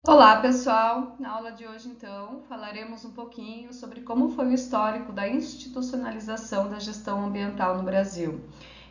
Olá, pessoal! Na aula de hoje, então, falaremos um pouquinho sobre como foi o histórico da institucionalização da gestão ambiental no Brasil.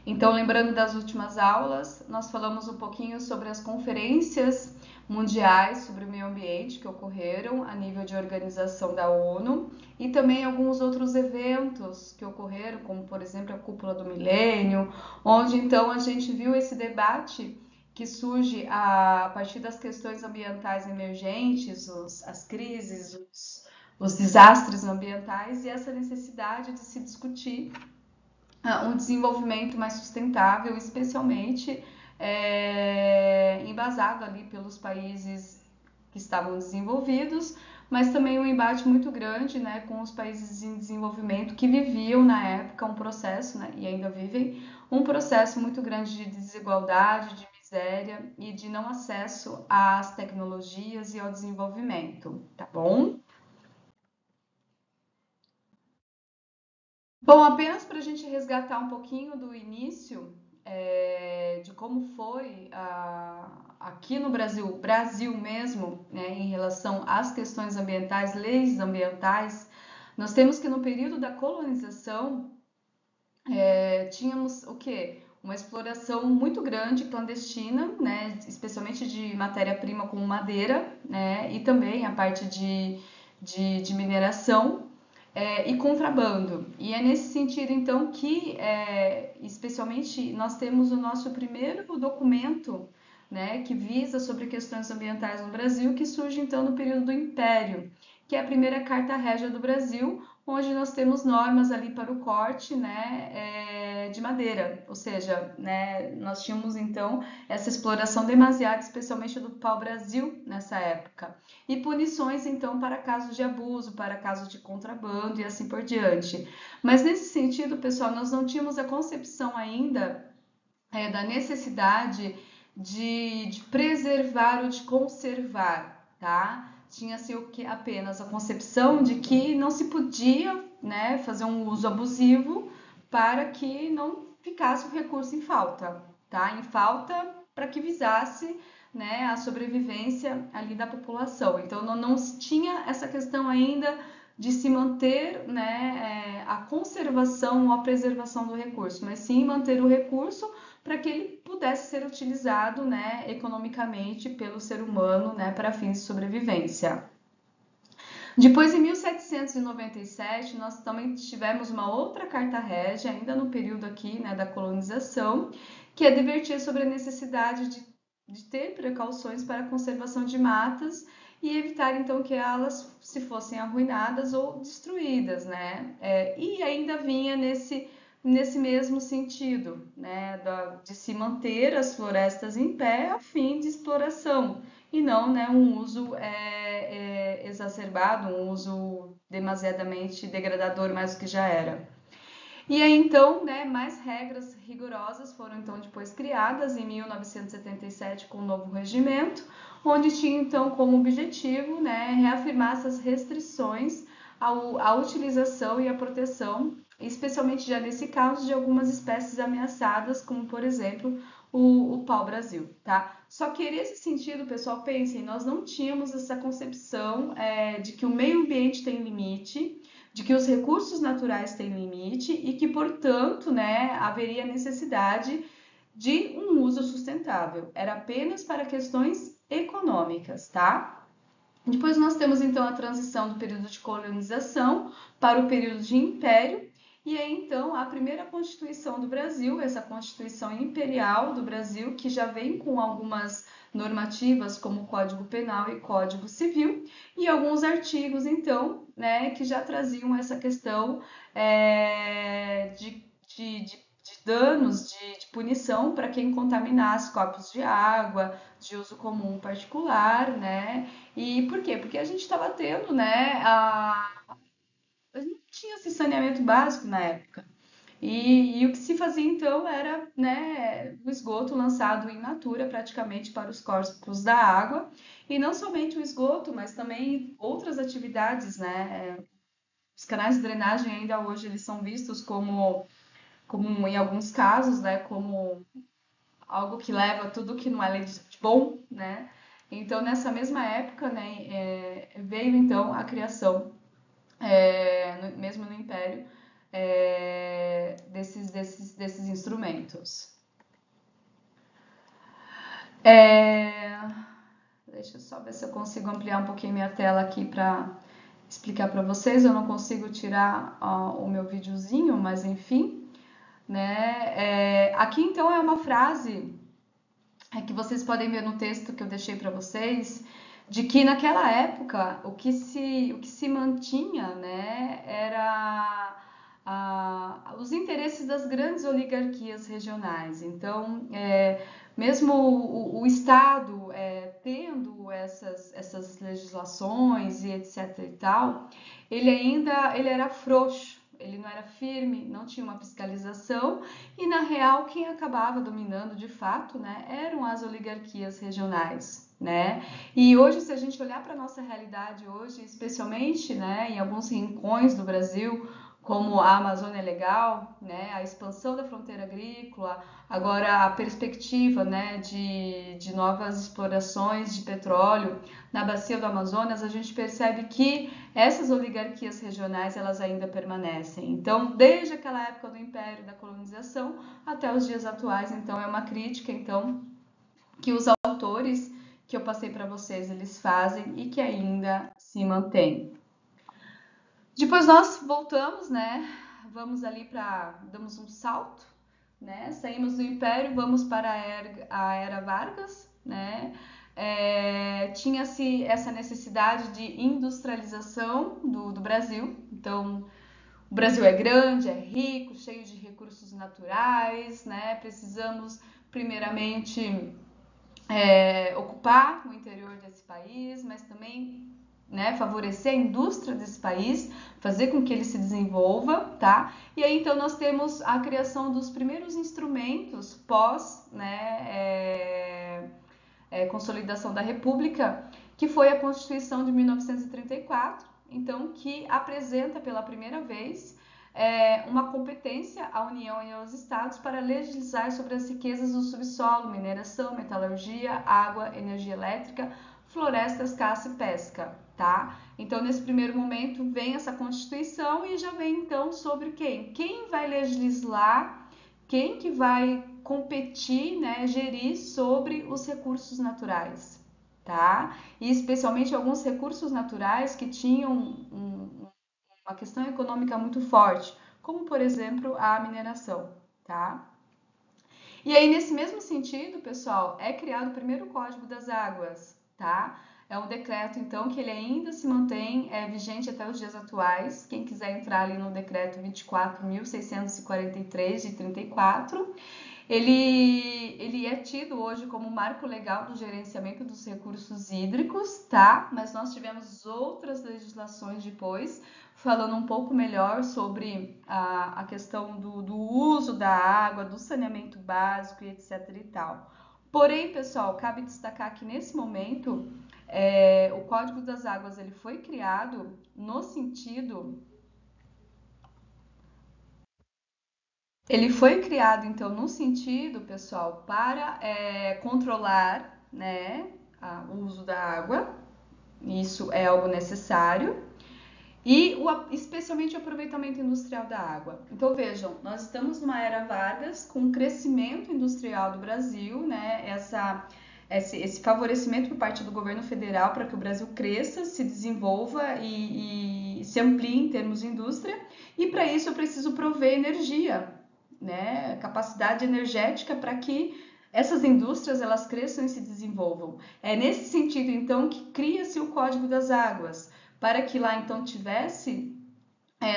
Então, lembrando das últimas aulas, nós falamos um pouquinho sobre as conferências mundiais sobre o meio ambiente que ocorreram a nível de organização da ONU e também alguns outros eventos que ocorreram, como por exemplo a Cúpula do Milênio, onde então a gente viu esse debate que surge a partir das questões ambientais emergentes, as crises, os desastres ambientais e essa necessidade de se discutir um desenvolvimento mais sustentável, especialmente embasado ali pelos países que estavam desenvolvidos, mas também um embate muito grande, né, com os países em desenvolvimento que viviam na época um processo, né, e ainda vivem um processo muito grande de desigualdade, de miséria e de não acesso às tecnologias e ao desenvolvimento, tá bom? Bom, apenas para a gente resgatar um pouquinho do início de como foi aqui no Brasil, Brasil mesmo, né, em relação às questões ambientais, leis ambientais, nós temos que no período da colonização tínhamos o quê? Uma exploração muito grande, clandestina, né, especialmente de matéria-prima como madeira, né, e também a parte de mineração e contrabando. E é nesse sentido, então, que, especialmente, nós temos o nosso primeiro documento, né, que visa sobre questões ambientais no Brasil, que surge, então, no período do Império, que é a primeira Carta Régia do Brasil, onde nós temos normas ali para o corte, né, de madeira, ou seja, né, nós tínhamos então essa exploração demasiada, especialmente do pau-brasil nessa época, e punições então para casos de abuso, para casos de contrabando e assim por diante. Mas nesse sentido, pessoal, nós não tínhamos a concepção ainda da necessidade de preservar ou de conservar, tá? Tinha-se o que apenas a concepção de que não se podia, né, fazer um uso abusivo para que não ficasse o recurso em falta, tá? Em falta para que visasse, né, a sobrevivência ali da população. Então não se tinha essa questão ainda de se manter, né, a conservação ou a preservação do recurso, mas sim manter o recurso para que ele pudesse ser utilizado, né, economicamente pelo ser humano, né, para fins de sobrevivência. Depois, em 1797, nós também tivemos uma outra carta régia, ainda no período aqui, né, da colonização, que advertia sobre a necessidade de ter precauções para a conservação de matas e evitar então que elas se fossem arruinadas ou destruídas, né? E ainda vinha nesse mesmo sentido, né, de se manter as florestas em pé a fim de exploração e não, né, um uso exacerbado, um uso demasiadamente degradador mais do que já era. E aí então, né, mais regras rigorosas foram então depois criadas em 1977 com o novo regimento, onde tinha então como objetivo, né, reafirmar essas restrições à utilização e à proteção, especialmente já nesse caso de algumas espécies ameaçadas, como por exemplo o pau-brasil, tá? Só que nesse sentido, pessoal, pensem, nós não tínhamos essa concepção de que o meio ambiente tem limite, de que os recursos naturais têm limite e que, portanto, né, haveria necessidade de um uso sustentável. Era apenas para questões econômicas, tá? Depois nós temos então a transição do período de colonização para o período de império, e aí então a primeira Constituição do Brasil, essa Constituição Imperial do Brasil, que já vem com algumas normativas como o Código Penal e Código Civil, e alguns artigos então, né, que já traziam essa questão de danos, de punição para quem contaminasse corpos de água, de uso comum particular, né? E por quê? Porque a gente estava tendo, né? A gente não tinha esse saneamento básico na época. E o que se fazia então era, né, o esgoto lançado in natura praticamente para os corpos da água, e não somente o esgoto, mas também outras atividades, né? Os canais de drenagem ainda hoje eles são vistos como em alguns casos, né, como algo que leva tudo que não é lei de bom, né? Então, nessa mesma época, né, veio então a criação, mesmo no Império, desses instrumentos. Deixa eu só ver se eu consigo ampliar um pouquinho minha tela aqui para explicar para vocês. Eu não consigo tirar o meu videozinho, mas enfim, né? Aqui então é uma frase que vocês podem ver no texto que eu deixei para vocês, de que naquela época o que se mantinha, né, era os interesses das grandes oligarquias regionais. Então, mesmo o Estado tendo essas legislações e etc e tal, ele era frouxo, ele não era firme, não tinha uma fiscalização e, na real, quem acabava dominando de fato, né, eram as oligarquias regionais, né? E hoje, se a gente olhar para a nossa realidade hoje, especialmente, né, em alguns rincões do Brasil, como a Amazônia Legal, né, a expansão da fronteira agrícola, agora a perspectiva, né, de novas explorações de petróleo na bacia do Amazonas, a gente percebe que essas oligarquias regionais elas ainda permanecem. Então, desde aquela época do Império, da colonização, até os dias atuais, então é uma crítica então que os autores que eu passei para vocês eles fazem e que ainda se mantém. Depois nós voltamos, né? Vamos ali damos um salto, né? Saímos do Império, vamos para a Era Vargas, né? Tinha-se essa necessidade de industrialização do Brasil. Então, o Brasil é grande, é rico, cheio de recursos naturais, né? Precisamos, primeiramente, ocupar o interior desse país, mas também, né, favorecer a indústria desse país, fazer com que ele se desenvolva, tá? E aí então nós temos a criação dos primeiros instrumentos pós, né, consolidação da República, que foi a Constituição de 1934, então que apresenta pela primeira vez uma competência à União e aos Estados para legislar sobre as riquezas do subsolo, mineração, metalurgia, água, energia elétrica, florestas, caça e pesca, tá? Então, nesse primeiro momento, vem essa Constituição e já vem, então, sobre quem? Quem vai legislar, quem que vai competir, né, gerir sobre os recursos naturais, tá? E especialmente alguns recursos naturais que tinham uma questão econômica muito forte, como por exemplo a mineração, tá? E aí nesse mesmo sentido, pessoal, é criado o primeiro Código das Águas, tá? É um decreto, então, que ele ainda se mantém vigente até os dias atuais. Quem quiser entrar ali no decreto 24.643 de 34, ele é tido hoje como marco legal do gerenciamento dos recursos hídricos, tá? Mas nós tivemos outras legislações depois, falando um pouco melhor sobre a questão do uso da água, do saneamento básico e etc e tal. Porém, pessoal, cabe destacar que nesse momento o Código das Águas ele foi criado no sentido... Ele foi criado, então, no sentido, pessoal, para controlar, né, o uso da água, isso é algo necessário, e especialmente o aproveitamento industrial da água. Então, vejam, nós estamos numa era Vargas, com o crescimento industrial do Brasil, né, esse favorecimento por parte do governo federal para que o Brasil cresça, se desenvolva e se amplie em termos de indústria, e para isso eu preciso prover energia, né, capacidade energética para que essas indústrias elas cresçam e se desenvolvam. É nesse sentido, então, que cria-se o Código das Águas, para que lá, então, tivesse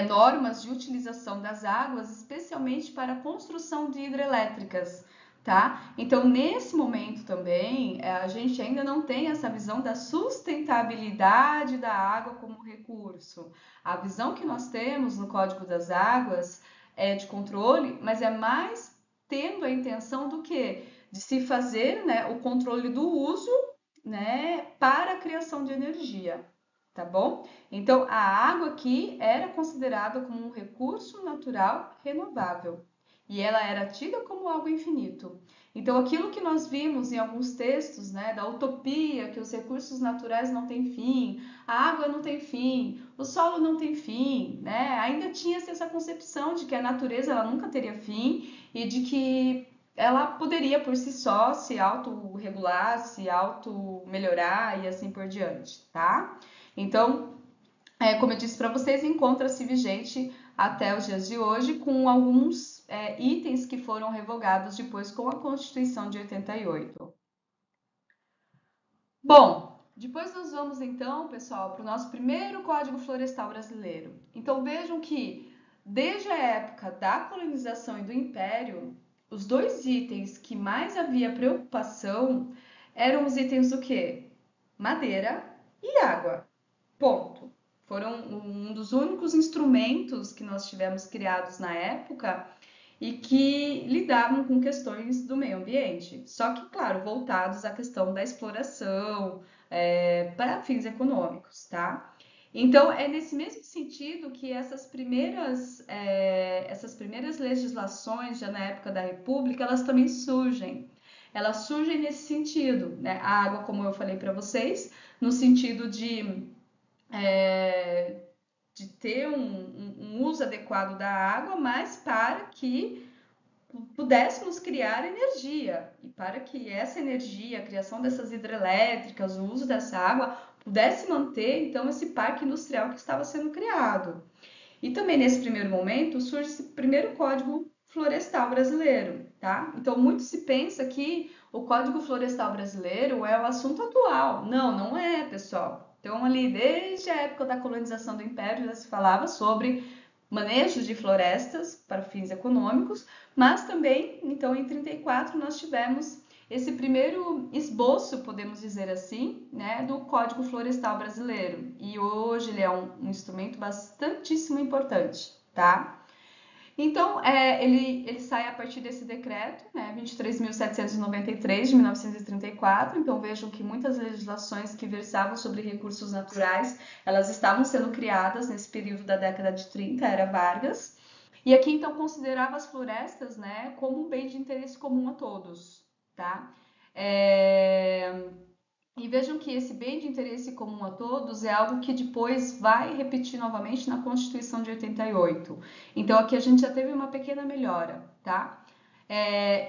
normas de utilização das águas, especialmente para a construção de hidrelétricas, tá? Então, nesse momento também, a gente ainda não tem essa visão da sustentabilidade da água como recurso. A visão que nós temos no Código das Águas é de controle, mas é mais tendo a intenção do que? De se fazer, né, o controle do uso, né, para a criação de energia, tá bom? Então, a água aqui era considerada como um recurso natural renovável e ela era tida como algo infinito. Então, aquilo que nós vimos em alguns textos, né, da utopia, que os recursos naturais não têm fim, a água não tem fim, o solo não tem fim, né, ainda tinha-se essa concepção de que a natureza ela nunca teria fim e de que ela poderia por si só se autorregular, se auto-melhorar e assim por diante, tá? Então, como eu disse para vocês, encontra-se vigente até os dias de hoje com alguns itens que foram revogados depois com a Constituição de 88. Bom, depois nós vamos então, pessoal, para o nosso primeiro Código Florestal Brasileiro. Então vejam que desde a época da colonização e do Império, os dois itens que mais havia preocupação eram os itens do quê? Madeira e água. Ponto. Foram um dos únicos instrumentos que nós tivemos criados na época e que lidavam com questões do meio ambiente. Só que, claro, voltados à questão da exploração para fins econômicos, tá? Então, é nesse mesmo sentido que essas primeiras legislações, já na época da República, elas também surgem. Elas surgem nesse sentido, né? A água, como eu falei para vocês, no sentido de ter um uso adequado da água, mas para que pudéssemos criar energia e para que essa energia, a criação dessas hidrelétricas, o uso dessa água, pudesse manter então esse parque industrial que estava sendo criado. E também nesse primeiro momento surge esse primeiro Código Florestal Brasileiro, tá? Então muito se pensa que o Código Florestal Brasileiro é o assunto atual. Não, não é, pessoal. Então ali desde a época da colonização do Império já se falava sobre manejo de florestas para fins econômicos, mas também, então, em 34 nós tivemos esse primeiro esboço, podemos dizer assim, né, do Código Florestal Brasileiro. E hoje ele é um instrumento bastantíssimo importante, tá? Então, ele sai a partir desse decreto, né, 23.793 de 1934. Então, vejam que muitas legislações que versavam sobre recursos naturais, elas estavam sendo criadas nesse período da década de 30, era Vargas. E aqui, então, considerava as florestas, né, como um bem de interesse comum a todos, tá? E vejam que esse bem de interesse comum a todos é algo que depois vai repetir novamente na Constituição de 88. Então aqui a gente já teve uma pequena melhora, tá?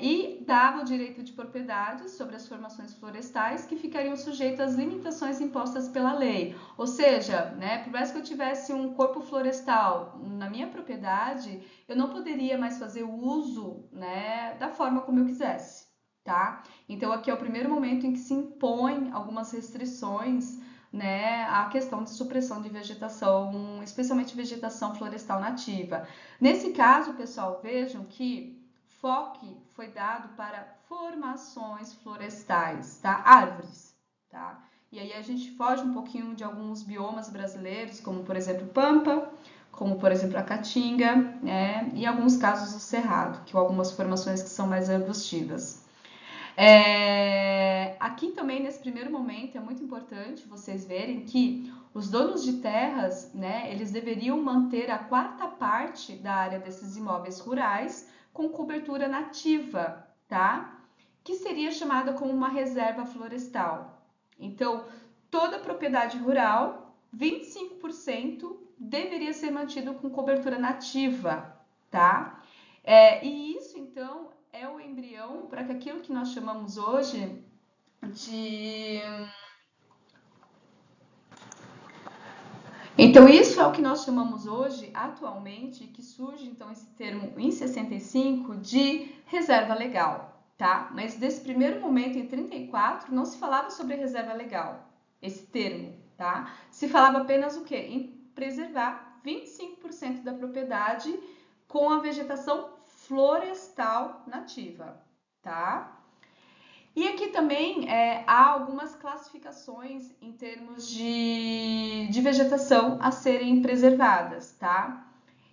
E dava o direito de propriedade sobre as formações florestais que ficariam sujeitas às limitações impostas pela lei. Ou seja, né, por mais que eu tivesse um corpo florestal na minha propriedade, eu não poderia mais fazer o uso, né, da forma como eu quisesse. Tá? Então aqui é o primeiro momento em que se impõe algumas restrições, né, à questão de supressão de vegetação, especialmente vegetação florestal nativa. Nesse caso, pessoal, vejam que foco foi dado para formações florestais, tá? Árvores, tá? E aí a gente foge um pouquinho de alguns biomas brasileiros, como por exemplo Pampa, como por exemplo a Caatinga, né? E em alguns casos o Cerrado, que são algumas formações que são mais arbustivas. Aqui também, nesse primeiro momento, é muito importante vocês verem que os donos de terras, né, eles deveriam manter a 1/4 da área desses imóveis rurais com cobertura nativa, tá? Que seria chamada como uma reserva florestal. Então, toda propriedade rural, 25% deveria ser mantido com cobertura nativa, tá? E isso, então, é o embrião para que aquilo que nós chamamos hoje de... Então, isso é o que nós chamamos hoje, atualmente, que surge, então, esse termo em 65 de reserva legal, tá? Mas desse primeiro momento, em 34, não se falava sobre reserva legal, esse termo, tá? Se falava apenas o quê? Em preservar 25% da propriedade com a vegetação florestal nativa, tá? E aqui também há algumas classificações em termos de vegetação a serem preservadas, tá?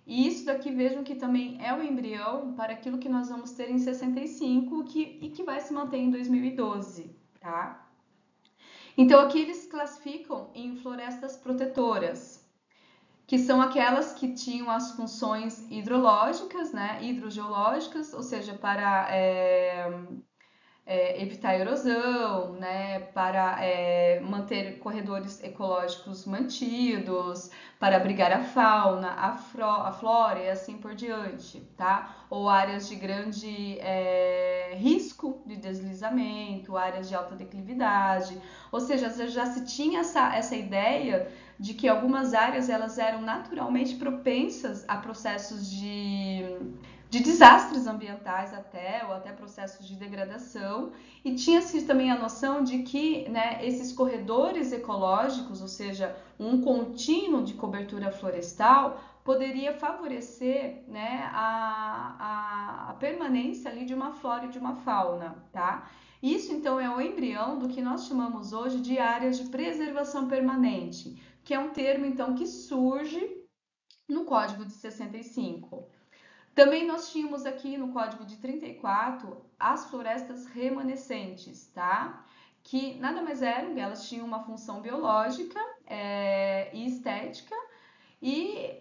E isso daqui vejam que também é o embrião para aquilo que nós vamos ter em 65 e que vai se manter em 2012, tá? Então aqui eles classificam em florestas protetoras, que são aquelas que tinham as funções hidrológicas, né, hidrogeológicas, ou seja, para evitar a erosão, né, para manter corredores ecológicos mantidos, para abrigar a fauna, a flora e assim por diante, tá? Ou áreas de grande risco de deslizamento, áreas de alta declividade, ou seja, já se tinha essa ideia de que algumas áreas elas eram naturalmente propensas a processos de desastres ambientais ou até processos de degradação, e tinha-se também a noção de que, né, esses corredores ecológicos, ou seja, um contínuo de cobertura florestal, poderia favorecer, né, a permanência ali de uma flora e de uma fauna, tá? Isso, então, é o embrião do que nós chamamos hoje de áreas de preservação permanente, que é um termo, então, que surge no Código de 65. Também nós tínhamos aqui no Código de 34 as florestas remanescentes, tá? Que nada mais eram, elas tinham uma função biológica e estética e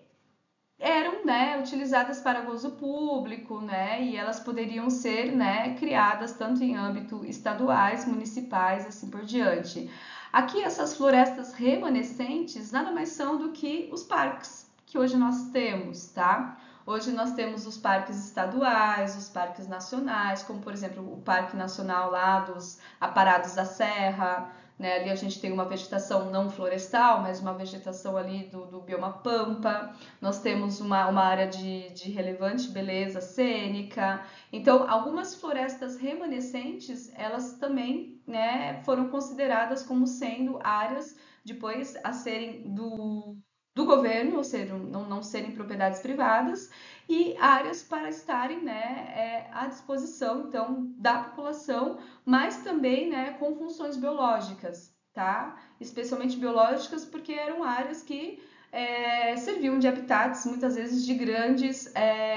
eram, né, utilizadas para gozo público, né? E elas poderiam ser, né, criadas tanto em âmbito estaduais, municipais, assim por diante. Aqui essas florestas remanescentes nada mais são do que os parques que hoje nós temos, tá? Hoje nós temos os parques estaduais, os parques nacionais, como por exemplo o Parque Nacional lá dos Aparados da Serra, né? Ali a gente tem uma vegetação não florestal, mas uma vegetação ali do bioma pampa. Nós temos uma área de relevante beleza cênica. Então, algumas florestas remanescentes, elas também, né, foram consideradas como sendo áreas depois a serem do governo, ou seja, não serem propriedades privadas, e áreas para estarem, né, à disposição, então, da população, mas também, né, com funções biológicas, tá? Especialmente biológicas, porque eram áreas que serviam de habitats, muitas vezes, de grandes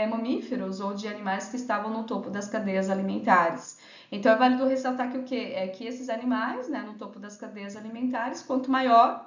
mamíferos ou de animais que estavam no topo das cadeias alimentares. Então, é válido ressaltar que o quê? É que esses animais, né, no topo das cadeias alimentares, quanto maior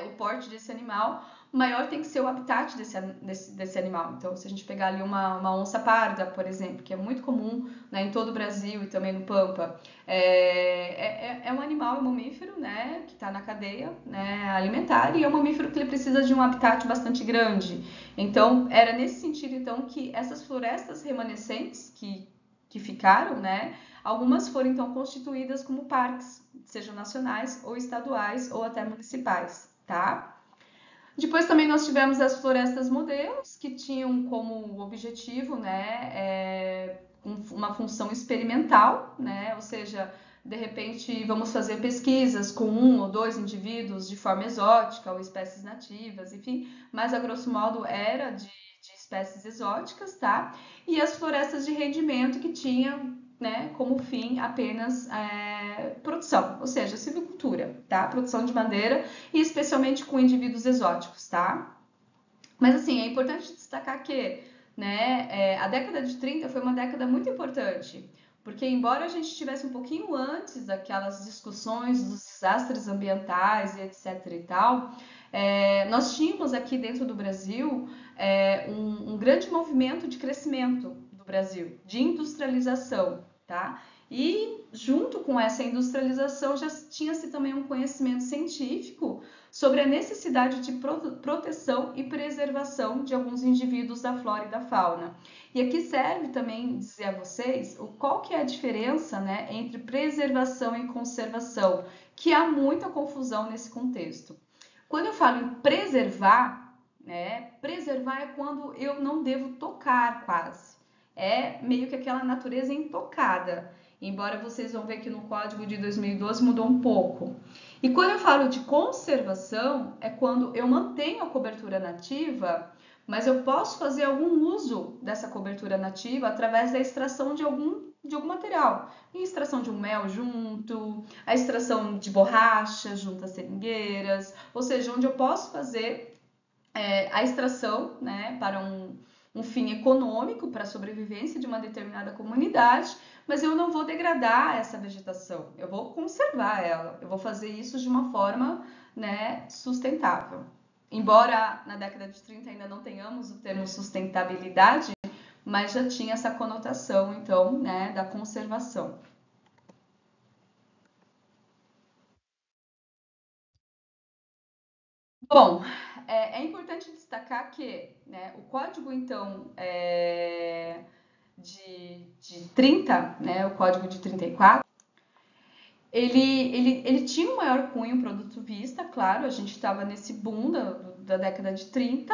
o porte desse animal, maior tem que ser o habitat desse animal. Então, se a gente pegar ali uma onça parda, por exemplo, que é muito comum, né, em todo o Brasil e também no Pampa, é um animal, é um mamífero, né, que está na cadeia, né, alimentar, e é um mamífero que ele precisa de um habitat bastante grande. Então, era nesse sentido, então, que essas florestas remanescentes que ficaram, né, algumas foram então constituídas como parques, sejam nacionais ou estaduais ou até municipais, tá? Depois também nós tivemos as florestas modelos, que tinham como objetivo, né, uma função experimental, né, ou seja, de repente vamos fazer pesquisas com 1 ou 2 indivíduos de forma exótica ou espécies nativas, enfim, mas a grosso modo era de espécies exóticas, tá? E as florestas de rendimento que tinham, né, como fim apenas produção, ou seja, silvicultura, tá? Produção de madeira e especialmente com indivíduos exóticos, tá? Mas assim, é importante destacar que, né, a década de 30 foi uma década muito importante, porque embora a gente estivesse um pouquinho antes daquelas discussões dos desastres ambientais e etc e tal, nós tínhamos aqui dentro do Brasil um grande movimento de crescimento do Brasil, de industrialização, tá? E junto com essa industrialização já tinha-se também um conhecimento científico sobre a necessidade de proteção e preservação de alguns indivíduos da flora e da fauna. E aqui serve também dizer a vocês qual que é a diferença, né, entre preservação e conservação, que há muita confusão nesse contexto. Quando eu falo em preservar, né, preservar é quando eu não devo tocar quase. É meio que aquela natureza intocada. Embora vocês vão ver que no Código de 2012 mudou um pouco. E quando eu falo de conservação, é quando eu mantenho a cobertura nativa, mas eu posso fazer algum uso dessa cobertura nativa através da extração de algum material. A extração de um mel junto, a extração de borracha junto às seringueiras, ou seja, onde eu posso fazer a extração, né, para um fim econômico, para a sobrevivência de uma determinada comunidade, mas eu não vou degradar essa vegetação, eu vou conservar ela, eu vou fazer isso de uma forma, né, sustentável. Embora na década de 30 ainda não tenhamos o termo sustentabilidade, mas já tinha essa conotação, então, né, da conservação. Bom, é importante destacar que, né, o código, então, de 30, né, o código de 34, ele tinha um maior cunho produtivista, claro, a gente estava nesse boom da década de 30.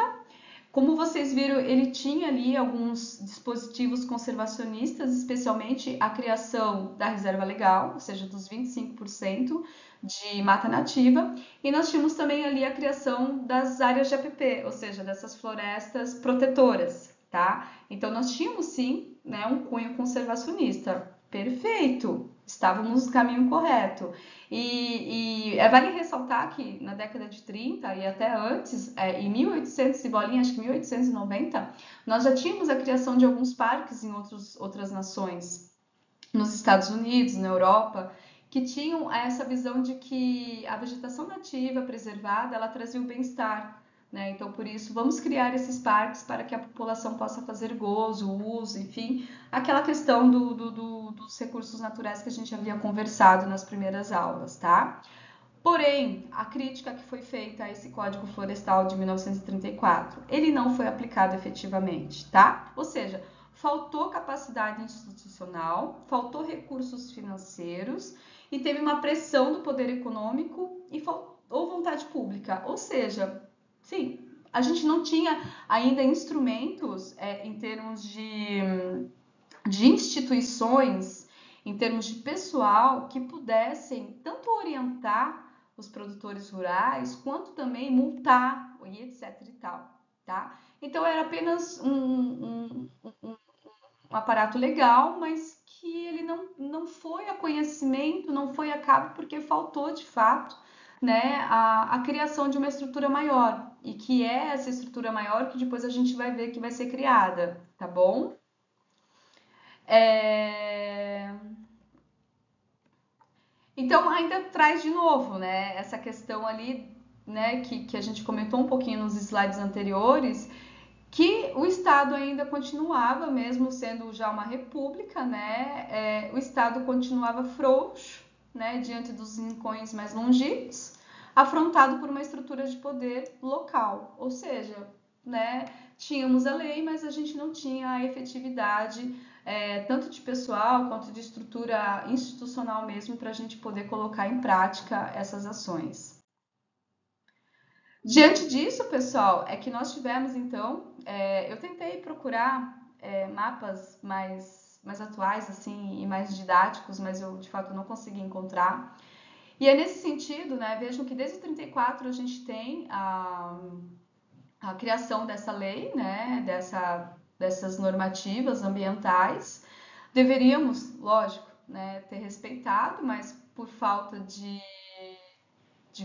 Como vocês viram, ele tinha ali alguns dispositivos conservacionistas, especialmente a criação da reserva legal, ou seja, dos 25% de mata nativa, e nós tínhamos também ali a criação das áreas de APP, ou seja, dessas florestas protetoras, tá? Então nós tínhamos sim, né, um cunho conservacionista. Perfeito, estávamos no caminho correto. Vale ressaltar que na década de 30 e até antes, em 1800 e bolinha, acho que 1890, nós já tínhamos a criação de alguns parques em outras nações, nos Estados Unidos, na Europa, que tinham essa visão de que a vegetação nativa preservada, ela trazia o bem-estar, né? Então, por isso, vamos criar esses parques para que a população possa fazer gozo, uso, enfim, aquela questão dos recursos naturais que a gente havia conversado nas primeiras aulas, tá? Porém, a crítica que foi feita a esse Código Florestal de 1934, ele não foi aplicado efetivamente, tá? Ou seja, faltou capacidade institucional, faltou recursos financeiros e teve uma pressão do poder econômico e faltou vontade pública. Ou seja, sim, a gente não tinha ainda instrumentos em termos de instituições, em termos de pessoal, que pudessem tanto orientar os produtores rurais, quanto também multar e etc e tal, tá? Então era apenas um aparato legal, mas que ele não foi a conhecimento, não foi a cabo, porque faltou de fato, né, a criação de uma estrutura maior, e que é essa estrutura maior que depois a gente vai ver que vai ser criada, tá bom? É... Então, ainda traz de novo, né, essa questão ali, né, que a gente comentou um pouquinho nos slides anteriores, que o Estado ainda continuava, mesmo sendo já uma república, né, o Estado continuava frouxo, né, diante dos rincões mais longínquos, afrontado por uma estrutura de poder local, ou seja, né, tínhamos a lei, mas a gente não tinha a efetividade tanto de pessoal quanto de estrutura institucional mesmo para a gente poder colocar em prática essas ações. Diante disso, pessoal, é que nós tivemos então, eu tentei procurar mapas mais atuais assim e mais didáticos, mas eu de fato não consegui encontrar. E é nesse sentido, né, vejam que desde 34 a gente tem a criação dessa lei, né, dessas normativas ambientais. Deveríamos, lógico, né, ter respeitado, mas por falta de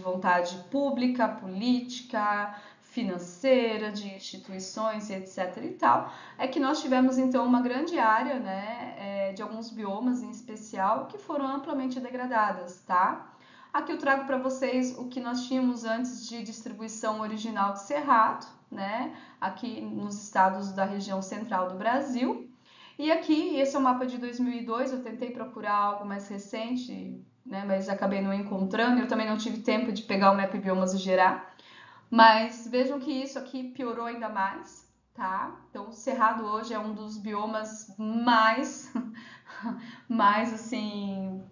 vontade pública, política, financeira, de instituições e etc e tal, é que nós tivemos então uma grande área, né, de alguns biomas em especial que foram amplamente degradadas, tá? Aqui eu trago para vocês o que nós tínhamos antes de distribuição original de cerrado, né? Aqui nos estados da região central do Brasil. E aqui, esse é o mapa de 2002, eu tentei procurar algo mais recente, né? Mas acabei não encontrando. Eu também não tive tempo de pegar o Map Biomas e gerar. Mas vejam que isso aqui piorou ainda mais, tá? Então, o cerrado hoje é um dos biomas mais assim,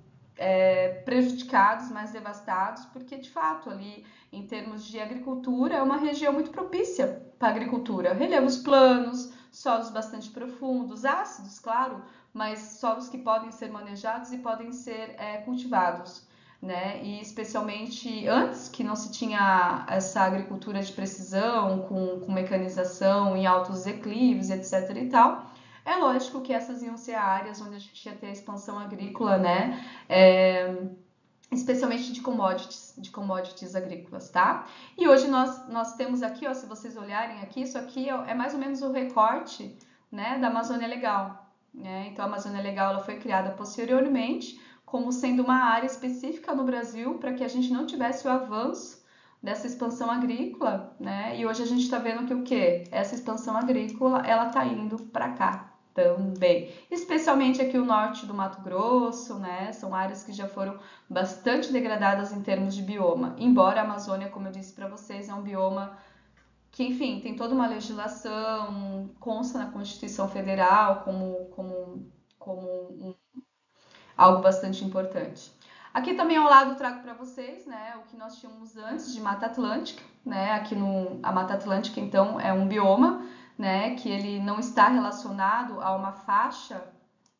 prejudicados, mais devastados, porque de fato ali em termos de agricultura é uma região muito propícia para a agricultura. Relevos planos, solos bastante profundos, ácidos, claro, mas solos que podem ser manejados e podem ser cultivados. Né? E especialmente antes que não se tinha essa agricultura de precisão, com mecanização em altos declives, etc. e tal, é lógico que essas iam ser áreas onde a gente ia ter a expansão agrícola, né? Especialmente de commodities agrícolas, tá? E hoje nós temos aqui, ó, se vocês olharem aqui, isso aqui é mais ou menos o recorte, né, da Amazônia Legal, né? Então a Amazônia Legal ela foi criada posteriormente como sendo uma área específica no Brasil para que a gente não tivesse o avanço dessa expansão agrícola, né? E hoje a gente está vendo que o quê? Essa expansão agrícola ela está indo para cá, também. Especialmente aqui o norte do Mato Grosso, né? São áreas que já foram bastante degradadas em termos de bioma. Embora a Amazônia, como eu disse para vocês, é um bioma que, enfim, tem toda uma legislação, consta na Constituição Federal como algo bastante importante. Aqui também ao lado trago para vocês, né, o que nós tínhamos antes de Mata Atlântica, né? Aqui a Mata Atlântica então é um bioma, né, que ele não está relacionado a uma faixa,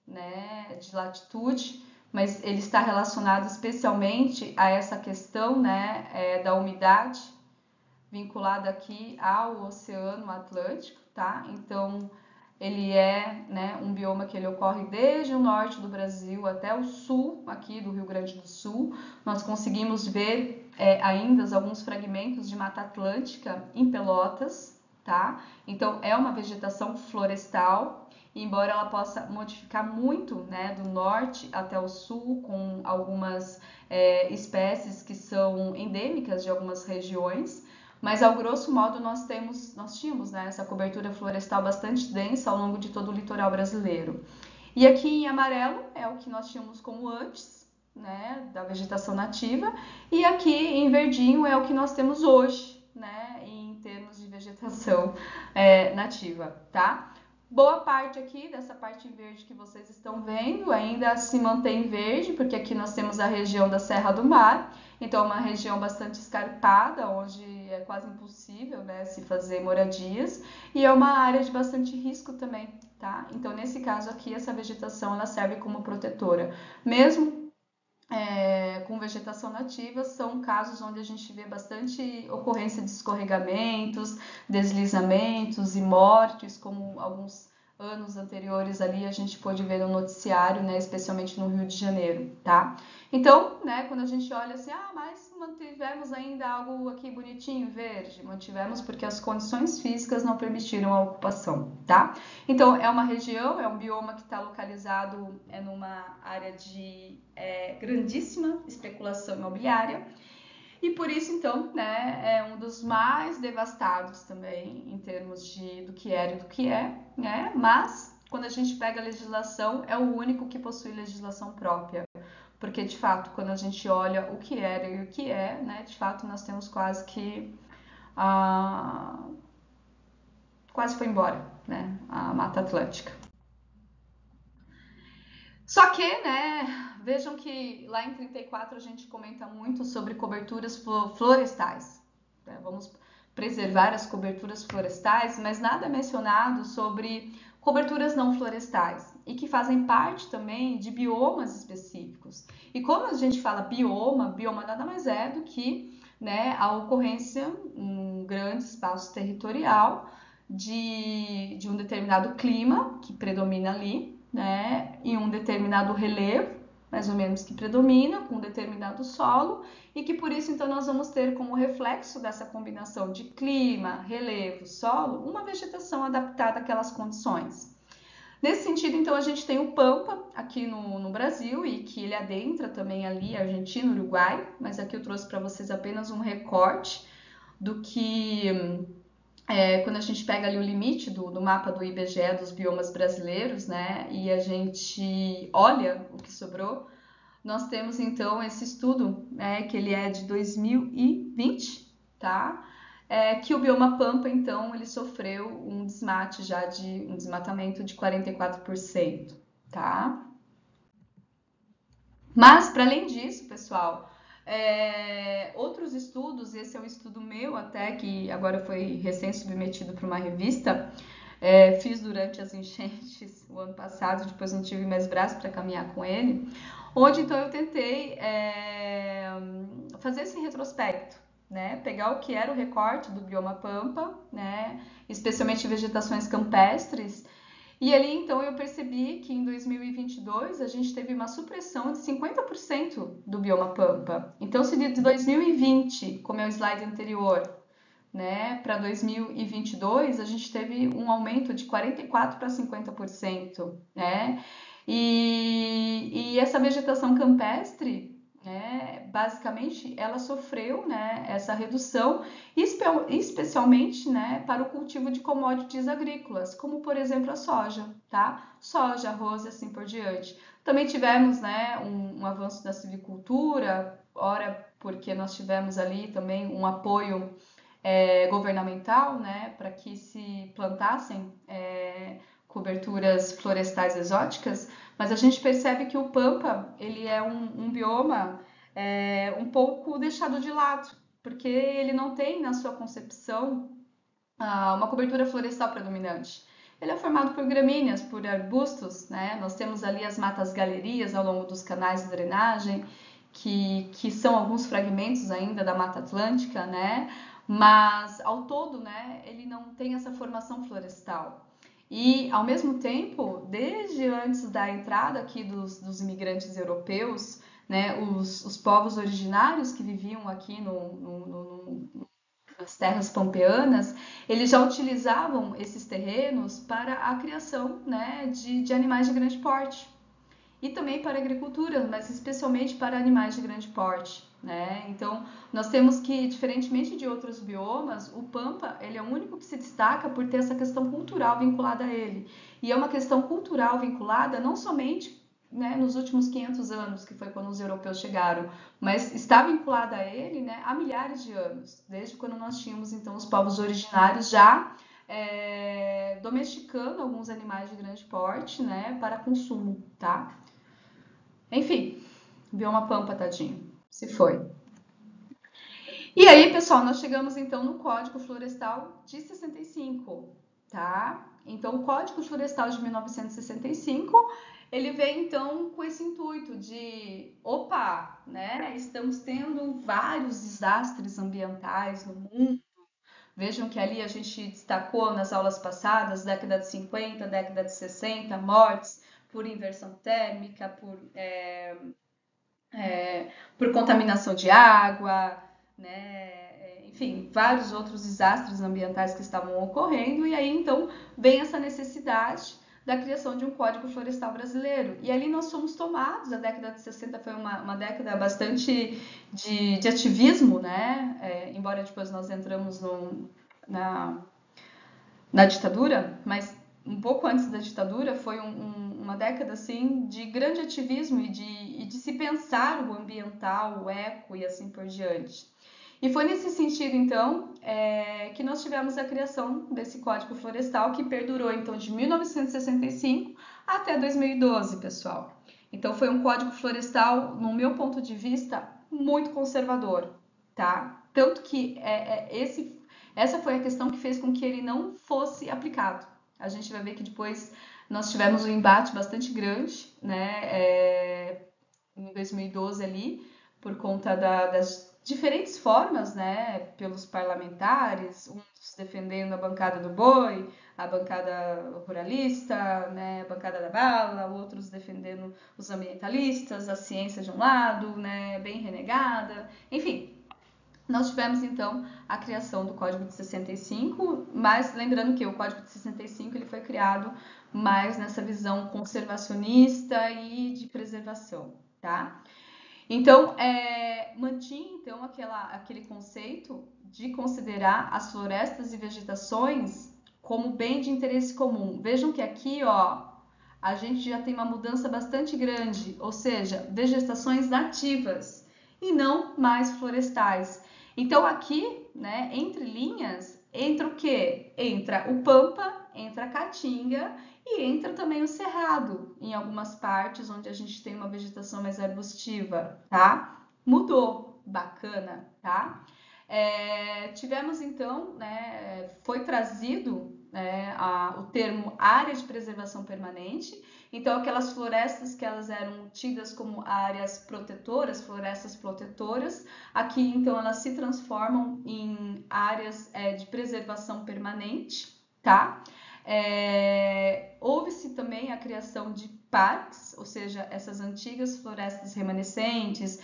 né, de latitude, mas ele está relacionado especialmente a essa questão, né, da umidade vinculada aqui ao Oceano Atlântico, tá? Então ele é, né, um bioma que ele ocorre desde o norte do Brasil até o sul, aqui do Rio Grande do Sul. Nós conseguimos ver ainda alguns fragmentos de Mata Atlântica em Pelotas, tá? Então é uma vegetação florestal, embora ela possa modificar muito, né, do norte até o sul, com algumas espécies que são endêmicas de algumas regiões. Mas, ao grosso modo, nós tínhamos, né, essa cobertura florestal bastante densa ao longo de todo o litoral brasileiro. E aqui em amarelo é o que nós tínhamos como antes, né, da vegetação nativa, e aqui em verdinho é o que nós temos hoje, né, em termos de vegetação nativa, tá? Boa parte aqui dessa parte em verde que vocês estão vendo ainda se mantém verde, porque aqui nós temos a região da Serra do Mar, então é uma região bastante escarpada, onde é quase impossível, né, se fazer moradias, e é uma área de bastante risco também, tá? Então nesse caso aqui essa vegetação ela serve como protetora. Mesmo com vegetação nativa, são casos onde a gente vê bastante ocorrência de escorregamentos, deslizamentos e mortes, como alguns anos anteriores ali a gente pôde ver no noticiário, né, especialmente no Rio de Janeiro, tá? Então, né, quando a gente olha assim, mas mantivemos ainda algo aqui bonitinho, verde, mantivemos porque as condições físicas não permitiram a ocupação, tá? Então, é uma região, é um bioma que está localizado numa área de grandíssima especulação imobiliária, e por isso, então, né, é um dos mais devastados também em termos do que era e do que é, né? Mas quando a gente pega a legislação, é o único que possui legislação própria. Porque, de fato, quando a gente olha o que era e o que é, né, de fato, nós temos quase que quase foi embora, né, a Mata Atlântica. Só que, né, vejam que lá em 34 a gente comenta muito sobre coberturas florestais. Vamos preservar as coberturas florestais, mas nada é mencionado sobre coberturas não florestais e que fazem parte também de biomas específicos. E como a gente fala bioma nada mais é do que, né, a ocorrência em um grande espaço territorial de um determinado clima que predomina ali, né, em um determinado relevo, mais ou menos, que predomina, com um determinado solo, e que por isso então nós vamos ter como reflexo dessa combinação de clima, relevo, solo, uma vegetação adaptada àquelas condições. Nesse sentido, então, a gente tem o Pampa aqui no Brasil, e que ele adentra também ali Argentina, Uruguai, mas aqui eu trouxe para vocês apenas um recorte do que quando a gente pega ali o limite do mapa do IBGE dos biomas brasileiros, né, e a gente olha o que sobrou, nós temos então esse estudo, né, que ele é de 2020, tá? Que o bioma Pampa, então, ele sofreu um desmatamento de 44%, tá? Mas, para além disso, pessoal, outros estudos, esse é um estudo meu até, que agora foi recém-submetido para uma revista, fiz durante as enchentes o ano passado, depois não tive mais braço para caminhar com ele, onde então eu tentei fazer esse retrospecto, né? Pegar o que era o recorte do bioma Pampa, né? Especialmente vegetações campestres, e ali, então, eu percebi que em 2022 a gente teve uma supressão de 50% do bioma Pampa. Então, se de 2020, como é o slide anterior, né, para 2022, a gente teve um aumento de 44% para 50%, né? E essa vegetação campestre, basicamente ela sofreu, né, essa redução, especialmente, né, para o cultivo de commodities agrícolas, como por exemplo a soja, tá? Soja, arroz e assim por diante. Também tivemos, né, um avanço da silvicultura, ora porque nós tivemos ali também um apoio governamental, né, para que se plantassem coberturas florestais exóticas, mas a gente percebe que o Pampa ele é um bioma um pouco deixado de lado, porque ele não tem na sua concepção uma cobertura florestal predominante. Ele é formado por gramíneas, por arbustos, né? Nós temos ali as matas galerias ao longo dos canais de drenagem, que são alguns fragmentos ainda da Mata Atlântica, né? Mas ao todo, né, ele não tem essa formação florestal. E, ao mesmo tempo, desde antes da entrada aqui dos imigrantes europeus, né, os povos originários que viviam aqui nas terras pampeanas, eles já utilizavam esses terrenos para a criação, né, de animais de grande porte e também para a agricultura, mas especialmente para animais de grande porte, né? Então, nós temos que, diferentemente de outros biomas, o Pampa, ele é o único que se destaca por ter essa questão cultural vinculada a ele. E é uma questão cultural vinculada não somente, né, nos últimos 500 anos, que foi quando os europeus chegaram, mas está vinculada a ele, né, há milhares de anos, desde quando nós tínhamos, então, os povos originários já domesticando alguns animais de grande porte, né, para consumo, tá? Enfim, bioma Pampa, tadinho, se foi. E aí, pessoal, nós chegamos então no Código Florestal de 65, tá? Então, o Código Florestal de 1965, ele vem então com esse intuito de, opa, né? Estamos tendo vários desastres ambientais no mundo. Vejam que ali a gente destacou nas aulas passadas, década de 50, década de 60, mortes por inversão térmica, por contaminação de água, né? Enfim, vários outros desastres ambientais que estavam ocorrendo, e aí então vem essa necessidade da criação de um Código Florestal brasileiro. E ali nós fomos tomados, a década de 60 foi uma década bastante de ativismo, né? Embora depois nós entramos na ditadura, mas um pouco antes da ditadura foi uma década assim de grande ativismo e de se pensar o ambiental, o eco e assim por diante. E foi nesse sentido, então, que nós tivemos a criação desse Código Florestal, que perdurou, então, de 1965 até 2012, pessoal. Então, foi um Código Florestal, no meu ponto de vista, muito conservador, tá? Tanto que essa foi a questão que fez com que ele não fosse aplicado. A gente vai ver que depois nós tivemos um embate bastante grande, né, em 2012 ali, por conta das diferentes formas, né, pelos parlamentares, uns defendendo a bancada do boi, a bancada ruralista, né, a bancada da bala, outros defendendo os ambientalistas, a ciência de um lado, né, bem renegada, enfim. Nós tivemos então a criação do Código de 65, mas lembrando que o Código de 65 ele foi criado mais nessa visão conservacionista e de preservação, tá? Então, mantinha então aquele conceito de considerar as florestas e vegetações como bem de interesse comum. Vejam que aqui, ó, a gente já tem uma mudança bastante grande, ou seja, vegetações nativas e não mais florestais. Então, aqui, né, entre linhas, entra o quê? Entra o Pampa, entra a Caatinga e entra também o Cerrado, em algumas partes onde a gente tem uma vegetação mais arbustiva, tá? Mudou, bacana, tá? Tivemos então, né, foi trazido o termo área de preservação permanente, então aquelas florestas que elas eram tidas como áreas protetoras, florestas protetoras, aqui então elas se transformam em áreas de preservação permanente, tá? Houve-se também a criação de parques, ou seja, essas antigas florestas remanescentes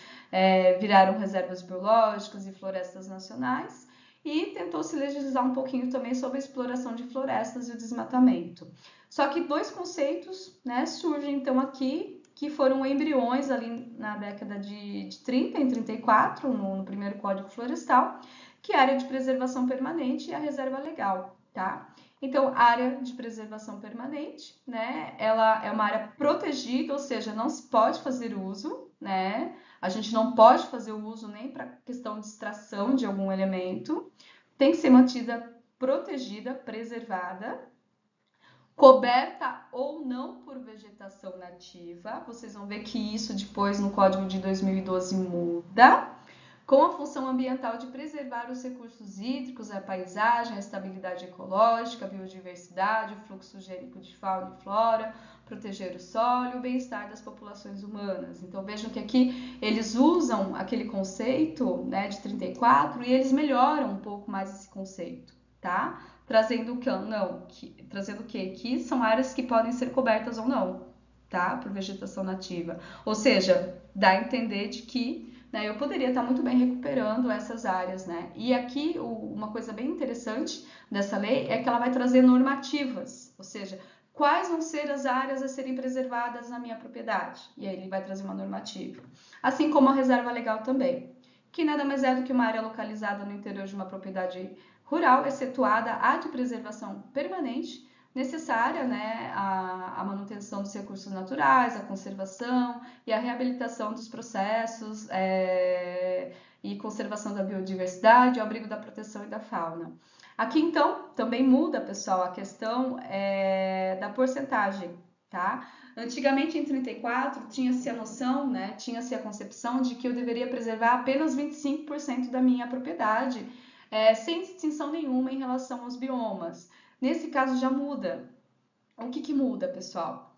viraram reservas biológicas e florestas nacionais, e tentou-se legislar um pouquinho também sobre a exploração de florestas e o desmatamento. Só que dois conceitos, né, surgem então aqui que foram embriões ali na década de 30, em 34, no primeiro Código Florestal, que é a área de preservação permanente e a reserva legal, tá? Então, a área de preservação permanente, né, ela é uma área protegida, ou seja, não se pode fazer uso, né? A gente não pode fazer o uso nem para questão de extração de algum elemento, tem que ser mantida protegida, preservada, coberta ou não por vegetação nativa. Vocês vão ver que isso depois no Código de 2012 muda, com a função ambiental de preservar os recursos hídricos, a paisagem, a estabilidade ecológica, a biodiversidade, o fluxo gênico de fauna e flora, proteger o solo e o bem-estar das populações humanas. Então vejam que aqui eles usam aquele conceito, né, de 34 e eles melhoram um pouco mais esse conceito, tá? Trazendo o quê? Que são áreas que podem ser cobertas ou não, tá? Por vegetação nativa. Ou seja, dá a entender de que, né, eu poderia estar muito bem recuperando essas áreas, né? E aqui uma coisa bem interessante dessa lei é que ela vai trazer normativas, ou seja, quais vão ser as áreas a serem preservadas na minha propriedade. E aí ele vai trazer uma normativa. Assim como a reserva legal também, que nada mais é do que uma área localizada no interior de uma propriedade rural, excetuada a de preservação permanente, necessária, né, a manutenção dos recursos naturais, a conservação e a reabilitação dos processos e conservação da biodiversidade, o abrigo da proteção e da fauna. Aqui, então, também muda, pessoal, a questão da porcentagem, tá? Antigamente, em 34, tinha-se a noção, né, tinha-se a concepção de que eu deveria preservar apenas 25% da minha propriedade, sem distinção nenhuma em relação aos biomas. Nesse caso já muda. O que muda, pessoal?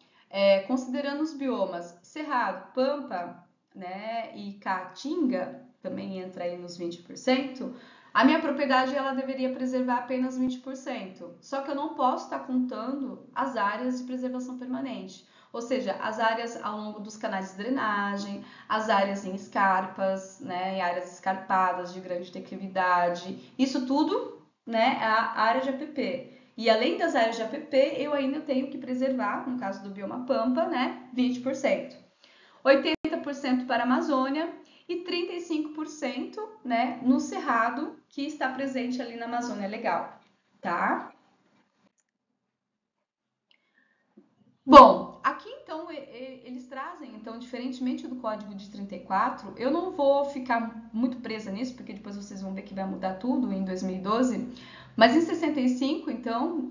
Considerando os biomas Cerrado, Pampa, né, e Caatinga, também entra aí nos 20%, a minha propriedade ela deveria preservar apenas 20%. Só que eu não posso estar contando as áreas de preservação permanente. Ou seja, as áreas ao longo dos canais de drenagem, as áreas em escarpas, né, em áreas escarpadas de grande declividade, isso tudo, né, é a área de APP. E além das áreas de APP, eu ainda tenho que preservar, no caso do bioma Pampa, né, 20%. 80% para a Amazônia e 35%, né, no Cerrado, que está presente ali na Amazônia Legal, tá? Bom, aqui então eles trazem, então, diferentemente do Código de 34, eu não vou ficar muito presa nisso, porque depois vocês vão ver que vai mudar tudo em 2012, mas em 65, então,